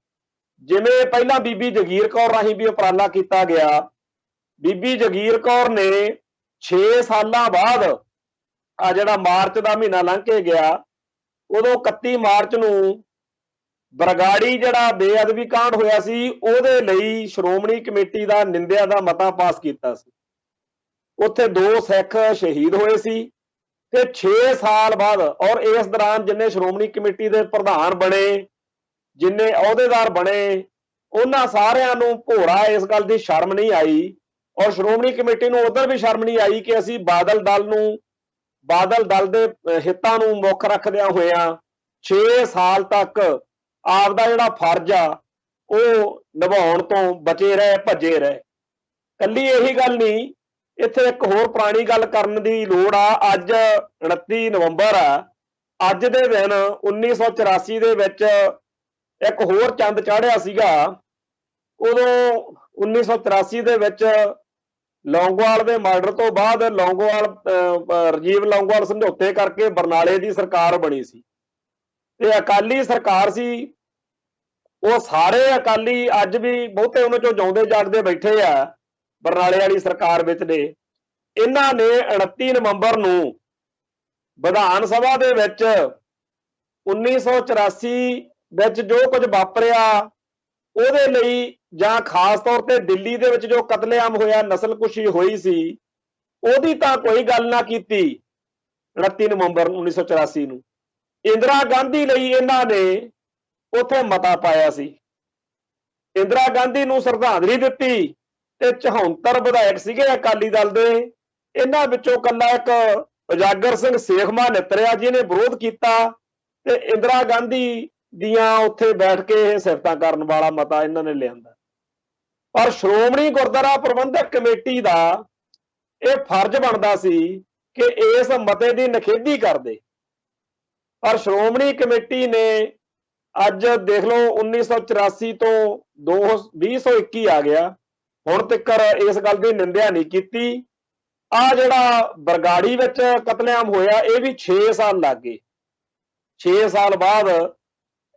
ਜਿਵੇਂ ਪਹਿਲਾਂ ਬੀਬੀ ਜਗੀਰ ਕੌਰ ਰਾਹੀਂ ਵੀ ਉਪਰਾਲਾ ਕੀਤਾ ਗਿਆ। ਬੀਬੀ ਜਗੀਰ ਕੌਰ ਨੇ 6 ਸਾਲਾਂ ਬਾਅਦ ਆ ਜਿਹੜਾ ਮਾਰਚ ਦਾ ਮਹੀਨਾ ਲੰਘ ਕੇ ਗਿਆ, ਉਦੋਂ 31 ਮਾਰਚ ਨੂੰ ਬਰਗਾੜੀ ਜਿਹੜਾ ਬੇਅਦਬੀ ਕਾਂਡ ਹੋਇਆ ਸੀ ਉਹਦੇ ਲਈ ਸ਼੍ਰੋਮਣੀ ਕਮੇਟੀ ਦਾ ਨਿੰਦਿਆ ਦਾ ਮਤਾ ਪਾਸ ਕੀਤਾ ਸੀ। ਉੱਥੇ 2 ਸਿੱਖ ਸ਼ਹੀਦ ਹੋਏ ਸੀ ਤੇ 6 ਸਾਲ ਬਾਅਦ, ਔਰ ਇਸ ਦੌਰਾਨ ਜਿੰਨੇ ਸ਼੍ਰੋਮਣੀ ਕਮੇਟੀ ਦੇ ਪ੍ਰਧਾਨ ਬਣੇ, ਜਿੰਨੇ ਅਹੁਦੇਦਾਰ ਬਣੇ, ਉਹਨਾਂ ਸਾਰਿਆਂ ਨੂੰ ਭੋਰਾ ਇਸ ਗੱਲ ਦੀ ਸ਼ਰਮ ਨਹੀਂ ਆਈ, ਔਰ ਸ਼੍ਰੋਮਣੀ ਕਮੇਟੀ ਨੂੰ ਉਧਰ ਵੀ ਸ਼ਰਮ ਨਹੀਂ ਆਈ ਕਿ ਅਸੀਂ ਬਾਦਲ ਦਲ ਦੇ ਹਿੱਤਾਂ ਨੂੰ ਮੁੱਖ ਰੱਖਦਿਆਂ ਹੋਇਆਂ 6 ਸਾਲ ਤੱਕ ਆਪਦਾ ਜਿਹੜਾ ਫਰਜ਼ ਆ ਉਹ ਨਿਭਾਉਣ ਤੋਂ ਬਚੇ ਰਹੇ, ਭੱਜੇ ਰਹੇ। ਕੱਲੀ ਇਹੀ ਗੱਲ ਨਹੀਂ, ਇੱਥੇ ਇੱਕ ਹੋਰ ਪੁਰਾਣੀ ਗੱਲ ਕਰਨ ਦੀ ਲੋੜ ਆ। ਅੱਜ 29 ਨਵੰਬਰ ਆ। ਅੱਜ ਦੇ ਦਿਨ 1984 ਦੇ ਵਿੱਚ ਇੱਕ ਹੋਰ ਚੰਦ ਚਾੜਿਆ ਸੀਗਾ। ਉਦੋਂ 1984 ਦੇ ਵਿੱਚ ਲੌਂਗੋਵਾਲ ਦੇ ਮਰਡਰ ਤੋਂ ਬਾਅਦ ਰਾਜੀਵ ਲੌਂਗੋਵਾਲ ਸਮਝੌਤੇ ਕਰਕੇ ਬਰਨਾਲੇ ਦੀ ਸਰਕਾਰ ਬਣੀ ਸੀ ਤੇ ਅਕਾਲੀ ਸਰਕਾਰ ਸੀ। ਉਹ ਸਾਰੇ ਅਕਾਲੀ ਅੱਜ ਵੀ ਬਹੁਤੇ ਉਹਨਾਂ ਚੋਂ ਜਿਉਂਦੇ ਜਾਗਦੇ ਬੈਠੇ ਆ ਬਰਨਾਲੇ ਵਾਲੀ ਸਰਕਾਰ ਵਿੱਚ ਨੇ। ਇਹਨਾਂ ਨੇ 29 ਨਵੰਬਰ ਨੂੰ ਵਿਧਾਨ ਸਭਾ ਦੇ ਵਿੱਚ 1984 ਵਿੱਚ ਜੋ ਕੁਝ ਵਾਪਰਿਆ ਉਹਦੇ ਲਈ, ਜਾਂ ਖਾਸ ਤੌਰ ਤੇ ਦਿੱਲੀ ਦੇ ਵਿੱਚ ਜੋ ਕਤਲੇਆਮ ਹੋਇਆ, ਨਸਲਕੁਸ਼ੀ ਹੋਈ ਸੀ, ਉਹਦੀ ਤਾਂ ਕੋਈ ਗੱਲ ਨਾ ਕੀਤੀ। 29 ਨਵੰਬਰ 1984 ਨੂੰ ਇੰਦਰਾ ਗਾਂਧੀ ਲਈ ਇਹਨਾਂ ਨੇ ਉੱਥੇ ਮਤਾ ਪਾਇਆ ਸੀ। ਇੰਦਰਾ ਗਾਂਧੀ ਨੂੰ ਸ਼ਰਧਾਂਜਲੀ ਦਿੱਤੀ ਤੇ 74 ਵਿਧਾਇਕ ਸੀਗੇ ਅਕਾਲੀ ਦਲ ਦੇ। ਇਹਨਾਂ ਵਿੱਚੋਂ ਕੱਲਾ ਇੱਕ ਉਜਾਗਰ ਸਿੰਘ ਸੇਖਵਾਂ ਨਿੱਤਰਿਆ ਜਿਹਨੇ ਵਿਰੋਧ ਕੀਤਾ ਤੇ ਇੰਦਰਾ ਗਾਂਧੀ ਦੀਆਂ ਉੱਥੇ ਬੈਠ ਕੇ ਇਹ ਸਿਫਤਾਂ ਕਰਨ ਵਾਲਾ ਮਤਾ ਇਹਨਾਂ ਨੇ ਲਿਆਂਦਾ। ਪਰ ਸ਼੍ਰੋਮਣੀ ਗੁਰਦੁਆਰਾ ਪ੍ਰਬੰਧਕ ਕਮੇਟੀ ਦਾ ਇਹ ਫਰਜ਼ ਬਣਦਾ ਸੀ ਕਿ ਇਸ ਮਤੇ ਦੀ ਨਿਖੇਧੀ ਕਰਦੇ। ਪਰ ਸ਼੍ਰੋਮਣੀ ਕਮੇਟੀ ਨੇ ਅੱਜ ਦੇਖ ਲਓ 1984 ਤੋਂ 2021 ਆ ਗਿਆ, ਹੁਣ ਤੱਕ ਇਸ ਗੱਲ ਦੀ ਨਿੰਦਿਆ ਨਹੀਂ ਕੀਤੀ। ਆ ਜਿਹੜਾ ਬਰਗਾੜੀ ਵਿੱਚ ਕਤਲੇਆਮ ਹੋਇਆ ਇਹ ਵੀ 6 ਸਾਲ ਲੱਗ ਗਏ। 6 ਸਾਲ ਬਾਅਦ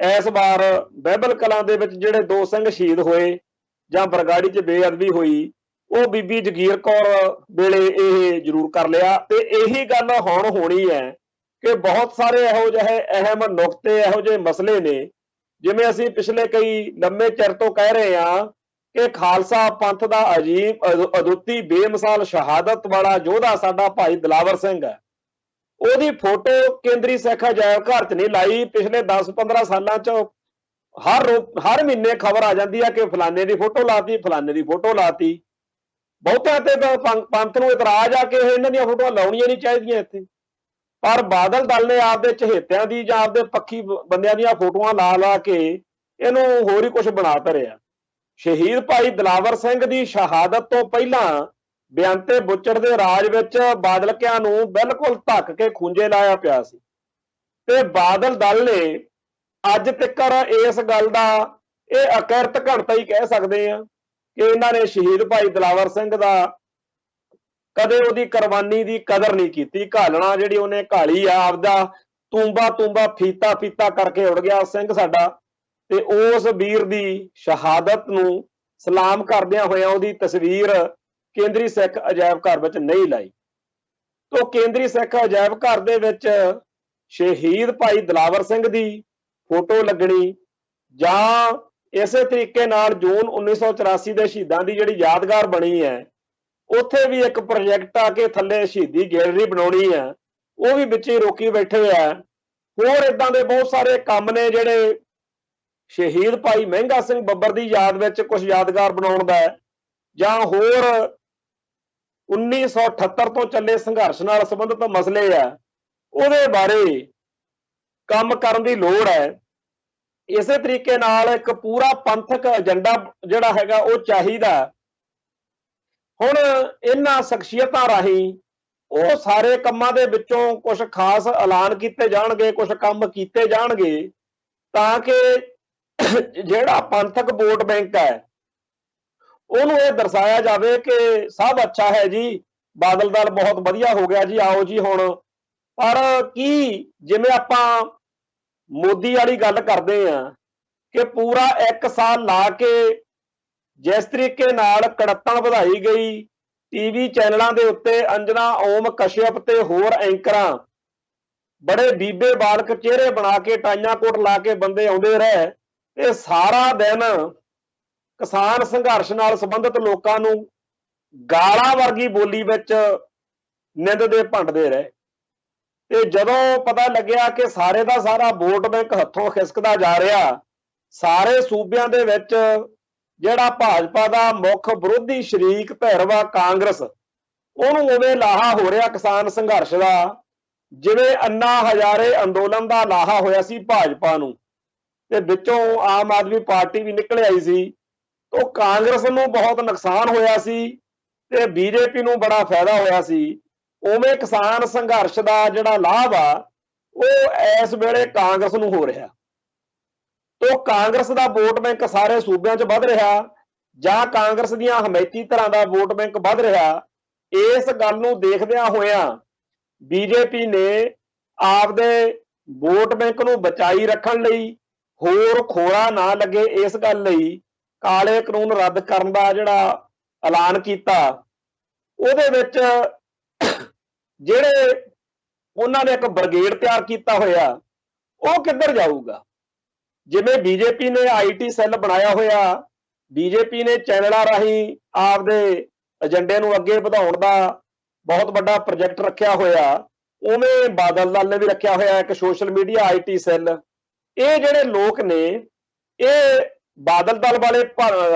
ਇਸ ਵਾਰ ਬਹਿਬਲ ਕਲਾਂ ਦੇ ਵਿੱਚ ਜਿਹੜੇ 2 ਸਿੰਘ ਸ਼ਹੀਦ ਹੋਏ ਜਾਂ ਬਰਗਾੜੀ 'ਚ ਬੇਅਦਬੀ ਹੋਈ, ਉਹ ਬੀਬੀ ਜਗੀਰ ਕੌਰ ਵੇਲੇ ਇਹ ਜ਼ਰੂਰ ਕਰ ਲਿਆ। ਤੇ ਇਹੀ ਗੱਲ ਹੁਣ ਹੋਣੀ ਹੈ ਕਿ ਬਹੁਤ ਸਾਰੇ ਇਹੋ ਜਿਹੇ ਅਹਿਮ ਨੁਕਤੇ, ਇਹੋ ਜਿਹੇ ਮਸਲੇ ਨੇ, ਜਿਵੇਂ ਅਸੀਂ ਪਿਛਲੇ ਕਈ ਲੰਮੇ ਚਿਰ ਤੋਂ ਕਹਿ ਰਹੇ ਹਾਂ ਕਿ ਖਾਲਸਾ ਪੰਥ ਦਾ ਅਜੀਬ, ਅਦੁੱਤੀ, ਬੇਮਿਸਾਲ ਸ਼ਹਾਦਤ ਵਾਲਾ ਯੋਧਾ ਸਾਡਾ ਭਾਈ ਦਿਲਾਵਰ ਸਿੰਘ ਹੈ। ਉਹਦੀ ਫੋਟੋ ਕੇਂਦਰੀ ਸਿੱਖ ਅਜਾਇਬ ਘਰ 'ਚ ਨਹੀਂ ਲਾਈ। ਪਿਛਲੇ 10-15 ਸਾਲਾਂ 'ਚ ਹਰ ਮਹੀਨੇ ਖਬਰ ਆ ਜਾਂਦੀ ਹੈ ਕਿ ਫਲਾਣੇ ਦੀ ਫੋਟੋ ਲਾਤੀ, ਫਲਾਣੇ ਦੀ ਫੋਟੋ ਲਾਤੀ। ਬਹੁਤਿਆਂ ਤੇ ਪੰਥ ਨੂੰ ਇਤਰਾਜ਼ ਆ ਕਿ ਇਹਨਾਂ ਦੀਆਂ ਫੋਟੋਆਂ ਲਾਉਣੀਆਂ ਨਹੀਂ ਚਾਹੀਦੀਆਂ ਇੱਥੇ। ਪਰ ਬਾਦਲ ਦਲ ਨੇ ਆਪਦੇ ਚਹੇਤਿਆਂ ਦੀ ਜਾਂ ਆਪਦੇ ਪੱਖੀ ਬੰਦਿਆਂ ਦੀਆਂ ਫੋਟੋਆਂ ਲਾ ਕੇ ਇਹਨੂੰ ਹੋਰ ਹੀ ਕੁਝ ਬਣਾ ਧਰਿਆ। ਸ਼ਹੀਦ ਭਾਈ ਦਿਲਾਵਰ ਸਿੰਘ ਦੀ ਸ਼ਹਾਦਤ ਤੋਂ ਪਹਿਲਾਂ ਬੇਅੰਤੇ ਬੁੱਚੜ ਦੇ ਰਾਜ ਵਿੱਚ ਬਾਦਲਕਿਆਂ ਨੂੰ ਬਿਲਕੁਲ ਧੱਕ ਕੇ ਖੂੰਜੇ ਲਾਇਆ ਪਿਆ ਸੀ ਤੇ ਬਾਦਲ ਦਲ ਨੇ ਅੱਜ ਤੱਕ ਇਸ ਗੱਲ ਦਾ ਇਹ ਅਕਿਰਤ ਘਣਤਾ ਹੀ ਕਹਿ ਸਕਦੇ ਆ ਕਿ ਇਹਨਾਂ ਨੇ ਸ਼ਹੀਦ ਭਾਈ ਦਿਲਾਵਰ ਸਿੰਘ ਦਾ ਕਦੇ ਉਹਦੀ ਕੁਰਬਾਨੀ ਦੀ ਕਦਰ ਨਹੀਂ ਕੀਤੀ। ਘਾਲਣਾ ਜਿਹੜੀ ਉਹਨੇ ਘਾਲੀ ਆ, ਆਪਦਾ ਤੂੰਬਾ ਫੀਤਾ ਕਰਕੇ ਉੜ ਗਿਆ ਸਿੰਘ ਸਾਡਾ, ਤੇ ਉਸ ਵੀਰ ਦੀ ਸ਼ਹਾਦਤ ਨੂੰ ਸਲਾਮ ਕਰਦਿਆਂ ਹੋਇਆਂ ਉਹਦੀ ਤਸਵੀਰ ਕੇਂਦਰੀ ਸਿੱਖ ਅਜਾਇਬ ਘਰ ਵਿੱਚ ਨਹੀਂ ਲਾਈ। ਤੋਂ ਕੇਂਦਰੀ ਸਿੱਖ ਅਜਾਇਬ ਘਰ ਦੇ ਵਿੱਚ ਸ਼ਹੀਦ ਭਾਈ ਦਿਲਾਵਰ ਸਿੰਘ ਦੀ ਫੋਟੋ ਲੱਗਣੀ, ਜਾਂ ਇਸੇ ਤਰੀਕੇ ਨਾਲ ਜੂਨ 1984 ਦੇ ਸ਼ਹੀਦਾਂ ਦੀ ਜਿਹੜੀ ਯਾਦਗਾਰ ਬਣੀ ਹੈ, ਉੱਥੇ ਵੀ ਇੱਕ ਪ੍ਰੋਜੈਕਟ ਆ ਕੇ ਥੱਲੇ ਸ਼ਹੀਦੀ ਗੈਲਰੀ ਬਣਾਉਣੀ ਹੈ, ਉਹ ਵੀ ਵਿੱਚ ਹੀ ਰੋਕੀ ਬੈਠੇ ਆ। ਹੋਰ ਇਦਾਂ ਦੇ ਬਹੁਤ ਸਾਰੇ ਕੰਮ ਨੇ ਜਿਹੜੇ ਸ਼ਹੀਦ ਭਾਈ ਮਹਿੰਗਾ ਸਿੰਘ ਬੱਬਰ ਦੀ ਯਾਦ ਵਿੱਚ ਕੁਝ ਯਾਦਗਾਰ ਬਣਾਉਣ ਦਾ, ਜਾਂ ਹੋਰ 1978 ਤੋਂ ਚੱਲੇ ਸੰਘਰਸ਼ ਨਾਲ ਸੰਬੰਧਿਤ ਮਸਲੇ ਆ, ਉਹਦੇ ਬਾਰੇ ਕੰਮ ਕਰਨ ਦੀ ਲੋੜ ਹੈ। ਇਸੇ ਤਰੀਕੇ ਨਾਲ ਇੱਕ ਪੂਰਾ ਪੰਥਕ ਏਜੰਡਾ ਜਿਹੜਾ ਹੈਗਾ ਉਹ ਚਾਹੀਦਾ। ਹੁਣ ਇਹਨਾਂ ਸ਼ਖਸੀਅਤਾਂ ਰਾਹੀਂ ਉਹ ਸਾਰੇ ਕੰਮਾਂ ਦੇ ਵਿੱਚੋਂ ਕੁਝ ਖਾਸ ਐਲਾਨ ਕੀਤੇ ਜਾਣਗੇ, ਕੁਝ ਕੰਮ ਕੀਤੇ ਜਾਣਗੇ, ਤਾਂ ਕਿ ਜਿਹੜਾ ਪੰਥਕ ਵੋਟ ਬੈਂਕ ਹੈ ਉਹਨੂੰ ਇਹ ਦਰਸਾਇਆ ਜਾਵੇ ਕਿ ਸਭ ਅੱਛਾ ਹੈ ਜੀ, ਬਾਦਲ ਦਲ ਬਹੁਤ ਵਧੀਆ ਹੋ ਗਿਆ ਜੀ, ਆਓ ਜੀ ਹੁਣ। ਪਰ ਕੀ ਜਿਵੇਂ ਆਪਾਂ ਮੋਦੀ ਵਾਲੀ ਗੱਲ ਕਰਦੇ ਆ ਕਿ ਪੂਰਾ 1 ਸਾਲ ਲਾ ਕੇ ਜਿਸ ਤਰੀਕੇ ਨਾਲ ਕੜੱਤਣ ਵਧਾਈ ਗਈ, ਟੀਵੀ ਚੈਨਲਾਂ ਦੇ ਉੱਤੇ ਅੰਜਨਾ ਓਮ ਕਸ਼ਯਪ ਤੇ ਹੋਰ ਐਂਕਰਾਂ ਬੜੇ ਬੀਬੇ ਬਾਲਕ ਚਿਹਰੇ ਬਣਾ ਕੇ ਟਾਈਆਂ ਕੋਟ ਲਾ ਕੇ ਬੰਦੇ ਆਉਂਦੇ ਰਹੇ, ਤੇ ਸਾਰਾ ਦਿਨ ਕਿਸਾਨ ਸੰਘਰਸ਼ ਨਾਲ ਸੰਬੰਧਿਤ ਲੋਕਾਂ ਨੂੰ ਗਾਲਾਂ ਵਰਗੀ ਬੋਲੀ ਵਿੱਚ ਨਿੰਦਦੇ ਭੰਡਦੇ ਰਹੇ। ਤੇ ਜਦੋਂ ਪਤਾ ਲੱਗਿਆ ਕਿ ਸਾਰੇ ਦਾ ਸਾਰਾ ਵੋਟ ਬੈਂਕ ਹੱਥੋਂ ਖਿਸਕਦਾ ਜਾ ਰਿਹਾ, ਸਾਰੇ ਸੂਬਿਆਂ ਦੇ ਵਿੱਚ ਜਿਹੜਾ ਭਾਜਪਾ ਦਾ ਮੁੱਖ ਵਿਰੋਧੀ ਸ਼ਰੀਕ ਧਿਰ ਵਾ ਕਾਂਗਰਸ, ਉਹਨੂੰ ਉਵੇਂ ਲਾਹਾ ਹੋ ਰਿਹਾ ਕਿਸਾਨ ਸੰਘਰਸ਼ ਦਾ ਜਿਵੇਂ ਅੰਨਾ ਹਜ਼ਾਰੇ ਅੰਦੋਲਨ ਦਾ ਲਾਹਾ ਹੋਇਆ ਸੀ ਭਾਜਪਾ ਨੂੰ। ਤੇ ਵਿੱਚੋਂ ਆਮ ਆਦਮੀ ਪਾਰਟੀ ਵੀ ਨਿਕਲ ਆਈ ਸੀ, तो कांग्रेस ਨੂੰ बहुत नुकसान होया सी ते बीजेपी ਨੂੰ बड़ा फायदा होया सी। उवें किसान संघर्ष का जिहड़ा लाभ आ वो इस वेले कांग्रेस ਨੂੰ हो रहा। तो कांग्रेस का वोट बैंक सारे सूबे च वध रहा जां कांग्रेस दीयां हमैती तरह का वोट बैंक वध रहा। इस गल नूं देखदियां होया बीजेपी ने आपदे वोट बैंक नूं बचाई रखण लई, होर खोड़ा ना लगे इस गल लई काले कानून रद्द करन दा जिहड़ा ऐलान कीता, ਉਹਦੇ ਵਿੱਚ ਜਿਹੜੇ ਉਹਨਾਂ ਨੇ ਇੱਕ ਬ੍ਰਿਗੇਡ ਤਿਆਰ ਕੀਤਾ ਹੋਇਆ ਉਹ ਕਿੱਧਰ ਜਾਊਗਾ। ਜਿਵੇਂ ਬੀਜੇਪੀ ਨੇ ਆਈਟੀ ਸੈੱਲ ਬਣਾਇਆ ਹੋਇਆ, ਬੀਜੇਪੀ ਨੇ ਚੈਨਲਾਂ ਰਾਹੀਂ ਆਪਦੇ ਏਜੰਡੇ ਨੂੰ ਅੱਗੇ ਵਧਾਉਣ ਦਾ ਬਹੁਤ ਵੱਡਾ ਪ੍ਰੋਜੈਕਟ ਰੱਖਿਆ ਹੋਇਆ, ਉਵੇਂ ਬਾਦਲ ਦਲ ਨੇ ਵੀ ਰੱਖਿਆ ਹੋਇਆ ਇੱਕ ਸੋਸ਼ਲ ਮੀਡੀਆ ਆਈਟੀ ਸੈੱਲ। ਇਹ ਜਿਹੜੇ ਲੋਕ ਨੇ ਇਹ ਬਾਦਲ ਦਲ ਵਾਲੇ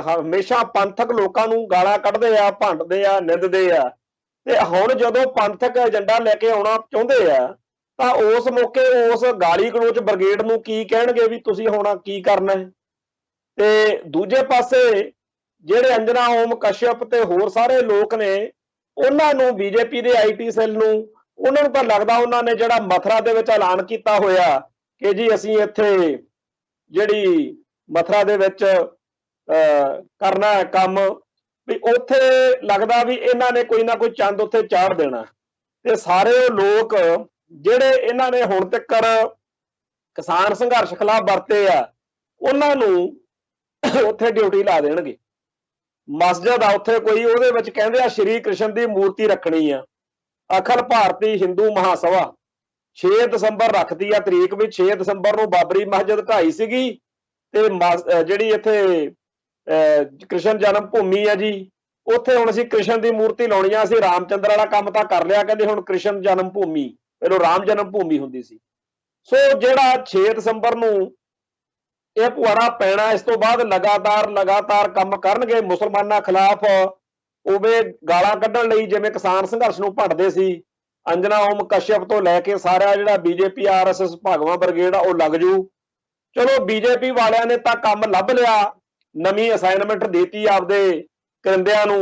ਹਮੇਸ਼ਾ ਪੰਥਕ ਲੋਕਾਂ ਨੂੰ ਗਾਲਾਂ ਕੱਢਦੇ ਆ, ਭੰਡਦੇ ਆ, ਨਿੰਦਦੇ ਆ, ਤੇ ਹੁਣ ਜਦੋਂ ਪੰਥਕ ਏਜੰਡਾ ਲੈ ਕੇ ਆਉਣਾ ਚਾਹੁੰਦੇ ਆ ਤਾਂ ਉਸ ਮੌਕੇ ਉਸ ਗਾਲੀ ਗਲੋਚ ਬ੍ਰਿਗੇਡ ਨੂੰ ਕੀ ਕਹਿਣਗੇ ਵੀ ਤੁਸੀਂ ਹੁਣ ਕੀ ਕਰਨਾ ਹੈ। ਤੇ ਦੂਜੇ ਪਾਸੇ ਜਿਹੜੇ ਅੰਜਨਾ ਓਮ ਕਸ਼ਯਪ ਤੇ ਹੋਰ ਸਾਰੇ ਲੋਕ ਨੇ ਉਹਨਾਂ ਨੂੰ ਬੀਜੇਪੀ ਦੇ ਆਈਟੀ ਸੈੱਲ ਨੂੰ ਉਹਨਾਂ ਨੂੰ ਤਾਂ ਲੱਗਦਾ ਉਹਨਾਂ ਨੇ ਜਿਹੜਾ ਮਥੁਰਾ ਦੇ ਵਿੱਚ ਐਲਾਨ ਕੀਤਾ ਹੋਇਆ ਕਿ ਜੀ ਅਸੀਂ ਇੱਥੇ ਜਿਹੜੀ ਮਥੁਰਾ ਦੇ ਵਿੱਚ ਕਰਨਾ ਹੈ ਕੰਮ, ਵੀ ਉੱਥੇ ਲੱਗਦਾ ਵੀ ਇਹਨਾਂ ਨੇ ਕੋਈ ਨਾ ਕੋਈ ਚੰਦ ਉੱਥੇ ਚਾੜ ਦੇਣਾ। ਤੇ ਸਾਰੇ ਲੋਕ ਜਿਹੜੇ ਇਹਨਾਂ ਨੇ ਹੁਣ ਤੱਕ ਕਿਸਾਨ ਸੰਘਰਸ਼ ਖਿਲਾਫ ਵਰਤੇ ਆ ਉਹਨਾਂ ਨੂੰ ਉੱਥੇ ਡਿਊਟੀ ਲਾ ਦੇਣਗੇ। ਮਸਜਿਦ ਆ ਉੱਥੇ ਕੋਈ, ਉਹਦੇ ਵਿੱਚ ਕਹਿੰਦੇ ਆ ਸ਼੍ਰੀ ਕ੍ਰਿਸ਼ਨ ਦੀ ਮੂਰਤੀ ਰੱਖਣੀ ਆ। ਅਖਿਲ ਭਾਰਤੀ ਹਿੰਦੂ ਮਹਾਸਭਾ 6 ਦਸੰਬਰ ਰੱਖਦੀ ਆ ਤਰੀਕ, ਵੀ 6 ਦਸੰਬਰ ਨੂੰ ਬਾਬਰੀ ਮਸਜਿਦ ਢਾਈ ਸੀਗੀ ਤੇ ਜਿਹੜੀ ਇੱਥੇ ਕ੍ਰਿਸ਼ਨ ਜਨਮ ਭੂਮੀ ਆ ਜੀ, ਉੱਥੇ ਹੁਣ ਅਸੀਂ ਕ੍ਰਿਸ਼ਨ ਦੀ ਮੂਰਤੀ ਲਾਉਣੀ ਆ। ਅਸੀਂ ਰਾਮਚੰਦਰ ਵਾਲਾ ਕੰਮ ਤਾਂ ਕਰ ਲਿਆ, ਕਹਿੰਦੇ ਹੁਣ ਕ੍ਰਿਸ਼ਨ ਜਨਮ ਭੂਮੀ, ਪਹਿਲਾਂ ਰਾਮ ਜਨਮ ਭੂਮੀ ਹੁੰਦੀ ਸੀ। ਸੋ ਜਿਹੜਾ 6 ਦਸੰਬਰ ਨੂੰ ਇਹ ਪੁਆੜਾ ਪੈਣਾ, ਇਸ ਤੋਂ ਬਾਅਦ ਲਗਾਤਾਰ ਕੰਮ ਕਰਨਗੇ ਮੁਸਲਮਾਨਾਂ ਖਿਲਾਫ। ਉਵੇਂ ਗਾਲਾਂ ਕੱਢਣ ਲਈ ਜਿਵੇਂ ਕਿਸਾਨ ਸੰਘਰਸ਼ ਨੂੰ ਭੰਡਦੇ ਸੀ, ਅੰਜਨਾ ਓਮ ਕਸ਼ਯਪ ਤੋਂ ਲੈ ਕੇ ਸਾਰਾ ਜਿਹੜਾ ਬੀਜੇਪੀ ਆਰਐਸਐਸ ਭਾਗਵਾ ਬ੍ਰਿਗੇਡ ਆ ਉਹ ਲੱਗ ਜੂ। ਚਲੋ ਬੀਜੇਪੀ ਵਾਲਿਆਂ ਨੇ ਤਾਂ ਕੰਮ ਲੱਭ ਲਿਆ, ਨਵੀਂ ਅਸਾਈਨਮੈਂਟ ਦੇਤੀ ਆਪਦੇ ਕਰਿੰਦਿਆਂ ਨੂੰ।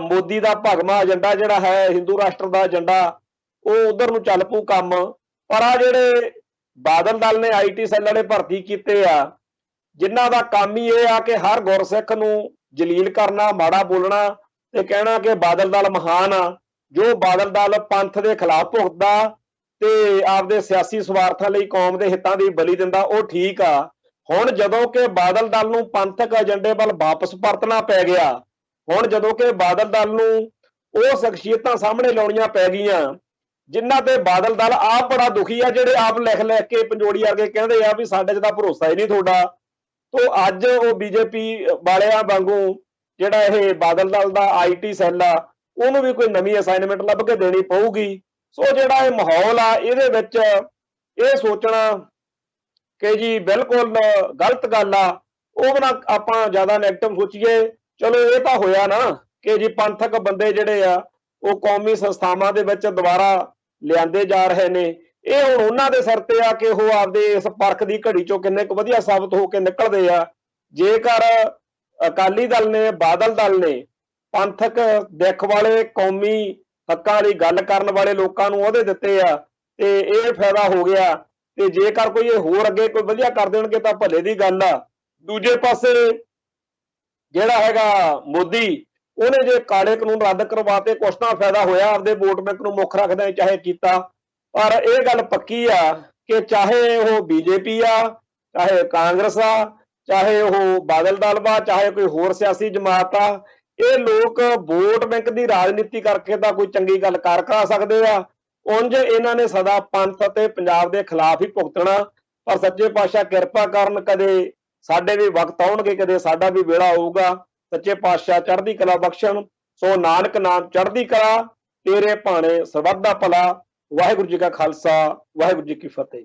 ਮੋਦੀ ਦਾ ਭਗਵਾਂ ਏਜੰਡਾ ਜਿਹੜਾ ਹੈ ਹਿੰਦੂ ਰਾਸ਼ਟਰ ਦਾ ਏਜੰਡਾ ਉਹ ਉਧਰ ਨੂੰ ਚੱਲ ਪੂ ਕੰਮ। ਪਰ ਆ ਜਿਹੜੇ ਬਾਦਲ ਦਲ ਨੇ ਆਈਟੀ ਸੈੱਲ ਵਾਲੇ ਭਰਤੀ ਕੀਤੇ ਆ, ਜਿਨ੍ਹਾਂ ਦਾ ਕੰਮ ਹੀ ਇਹ ਆ ਕਿ ਹਰ ਗੁਰਸਿੱਖ ਨੂੰ ਜਲੀਲ ਕਰਨਾ, ਮਾੜਾ ਬੋਲਣਾ ਤੇ ਕਹਿਣਾ ਕਿ ਬਾਦਲ ਦਲ ਮਹਾਨ ਆ। ਜੋ ਬਾਦਲ ਦਲ ਪੰਥ ਦੇ ਖਿਲਾਫ ਭੁਗਤਦਾ ਤੇ ਆਪਦੇ ਸਿਆਸੀ ਸਵਾਰਥਾਂ ਲਈ ਕੌਮ ਦੇ ਹਿੱਤਾਂ ਦੀ ਬਲੀ ਦਿੰਦਾ ਉਹ ਠੀਕ ਆ। ਹੁਣ ਜਦੋਂ ਕਿ ਬਾਦਲ ਦਲ ਨੂੰ ਪੰਥਕ ਏਜੰਡੇ ਵੱਲ ਵਾਪਸ ਪਰਤਣਾ ਪੈ ਗਿਆ, ਹੁਣ ਜਦੋਂ ਕਿ ਬਾਦਲ ਦਲ ਨੂੰ ਉਹ ਸ਼ਖਸੀਅਤਾਂ ਸਾਹਮਣੇ ਲਾਉਣੀਆਂ ਪੈ ਗਈਆਂ ਜਿਨ੍ਹਾਂ ਤੇ ਬਾਦਲ ਦਲ ਆਪ ਬੜਾ ਦੁਖੀ ਆ, ਜਿਹੜੇ ਆਪ ਲਿਖ ਕੇ ਪੰਜੋੜੀ ਵਰਗੇ ਕਹਿੰਦੇ ਆ ਵੀ ਸਾਡੇ 'ਚ ਤਾਂ ਭਰੋਸਾ ਹੀ ਨਹੀਂ ਤੁਹਾਡਾ। ਤੋਂ ਅੱਜ ਉਹ ਬੀਜੇਪੀ ਵਾਲਿਆਂ ਵਾਂਗੂ ਜਿਹੜਾ ਇਹ ਬਾਦਲ ਦਲ ਦਾ ਆਈਟੀ ਸੈੱਲ ਆ ਉਹਨੂੰ ਵੀ ਕੋਈ ਨਵੀਂ ਅਸਾਈਨਮੈਂਟ ਲੱਭ ਕੇ ਦੇਣੀ ਪਊਗੀ। ਸੋ ਜਿਹੜਾ ਇਹ ਮਾਹੌਲ ਆ ਇਹਦੇ ਵਿੱਚ ਇਹ ਸੋਚਣਾ ਕਿ ਜੀ ਬਿਲਕੁਲ ਗਲਤ ਗੱਲ ਆ, ਉਹ ਨਾ ਆਪਾਂ ਜ਼ਿਆਦਾ ਨੈਗੇਟਿਵ ਸੋਚੀਏ। ਚਲੋ ਇਹ ਤਾਂ ਹੋਇਆ ਨਾ ਕਿ ਜੀ ਪੰਥਕ ਬੰਦੇ ਜਿਹੜੇ ਆ ਉਹ ਕੌਮੀ ਸੰਸਥਾਵਾਂ ਦੇ ਵਿੱਚ ਦੁਬਾਰਾ ਲਿਆਂਦੇ ਜਾ ਰਹੇ ਨੇ। ਇਹ ਹੁਣ ਉਹਨਾਂ ਦੇ ਸਿਰ ਤੇ ਆ ਕਿ ਉਹ ਆਪਦੇ ਇਸ ਪਰਖ ਦੀ ਘੜੀ ਚੋਂ ਕਿੰਨੇ ਕੁ ਵਧੀਆ ਸਾਬਤ ਹੋ ਕੇ ਨਿਕਲਦੇ ਆ। ਜੇਕਰ ਅਕਾਲੀ ਦਲ ਨੇ, ਬਾਦਲ ਦਲ ਨੇ ਪੰਥਕ ਦਿੱਖ ਵਾਲੇ ਕੌਮੀ ਹੱਕਾਂ ਲਈ ਗੱਲ ਕਰਨ ਵਾਲੇ ਲੋਕਾਂ ਨੂੰ ਅਹੁਦੇ ਦਿੱਤੇ ਆ ਤੇ ਇਹ ਫਾਇਦਾ ਹੋ ਗਿਆ। ਤੇ ਜੇਕਰ ਕੋਈ ਇਹ ਹੋਰ ਅੱਗੇ ਕੋਈ ਵਧੀਆ ਕਰ ਦੇਣਗੇ ਤਾਂ ਭਲੇ ਦੀ ਗੱਲ ਆ। ਦੂਜੇ ਪਾਸੇ ਜਿਹੜਾ ਹੈਗਾ ਮੋਦੀ, ਉਹਨੇ ਜੇ ਕਾਲੇ ਕਾਨੂੰਨ ਰੱਦ ਕਰਵਾਤੇ, ਕੁਛ ਨਾ ਫਾਇਦਾ ਹੋਇਆ, ਆਪਦੇ ਵੋਟ ਬੈਂਕ ਨੂੰ ਮੁੱਖ ਰੱਖਦੇ ਚਾਹੇ ਕੀਤਾ। ਪਰ ਇਹ ਗੱਲ ਪੱਕੀ ਆ ਕਿ ਚਾਹੇ ਉਹ ਬੀਜੇਪੀ ਆ, ਚਾਹੇ ਕਾਂਗਰਸ ਆ, ਚਾਹੇ ਉਹ ਬਾਦਲ ਦਲ ਵਾ, ਚਾਹੇ ਕੋਈ ਹੋਰ ਸਿਆਸੀ ਜਮਾਤ ਆ, ਇਹ ਲੋਕ ਵੋਟ ਬੈਂਕ ਦੀ ਰਾਜਨੀਤੀ ਕਰਕੇ ਤਾਂ ਕੋਈ ਚੰਗੀ ਗੱਲ ਕਰ ਕਰਾ ਸਕਦੇ ਆ। ਉਂਝ ਇਹਨਾਂ ਨੇ ਸਦਾ ਪੰਥ ਅਤੇ ਪੰਜਾਬ ਦੇ ਖਿਲਾਫ ਹੀ ਭੁਗਤਣਾ। ਪਰ ਸੱਚੇ ਪਾਤਸ਼ਾਹ ਕਿਰਪਾ ਕਰਨ, ਕਦੇ ਸਾਡੇ ਵੀ ਵਕਤ ਆਉਣਗੇ, ਕਦੇ ਸਾਡਾ ਵੀ ਵੇਲਾ ਆਊਗਾ। ਸੱਚੇ ਪਾਤਸ਼ਾਹ ਚੜ੍ਹਦੀ ਕਲਾ ਬਖਸ਼ਣ। ਸੋ ਨਾਨਕ ਨਾਮ ਚੜ੍ਹਦੀ ਕਲਾ, ਤੇਰੇ ਭਾਣੇ ਸਰਬੱਤ ਦਾ ਭਲਾ। ਵਾਹਿਗੁਰੂ ਜੀ ਕਾ ਖਾਲਸਾ, ਵਾਹਿਗੁਰੂ ਜੀ ਕੀ ਫਤਿਹ।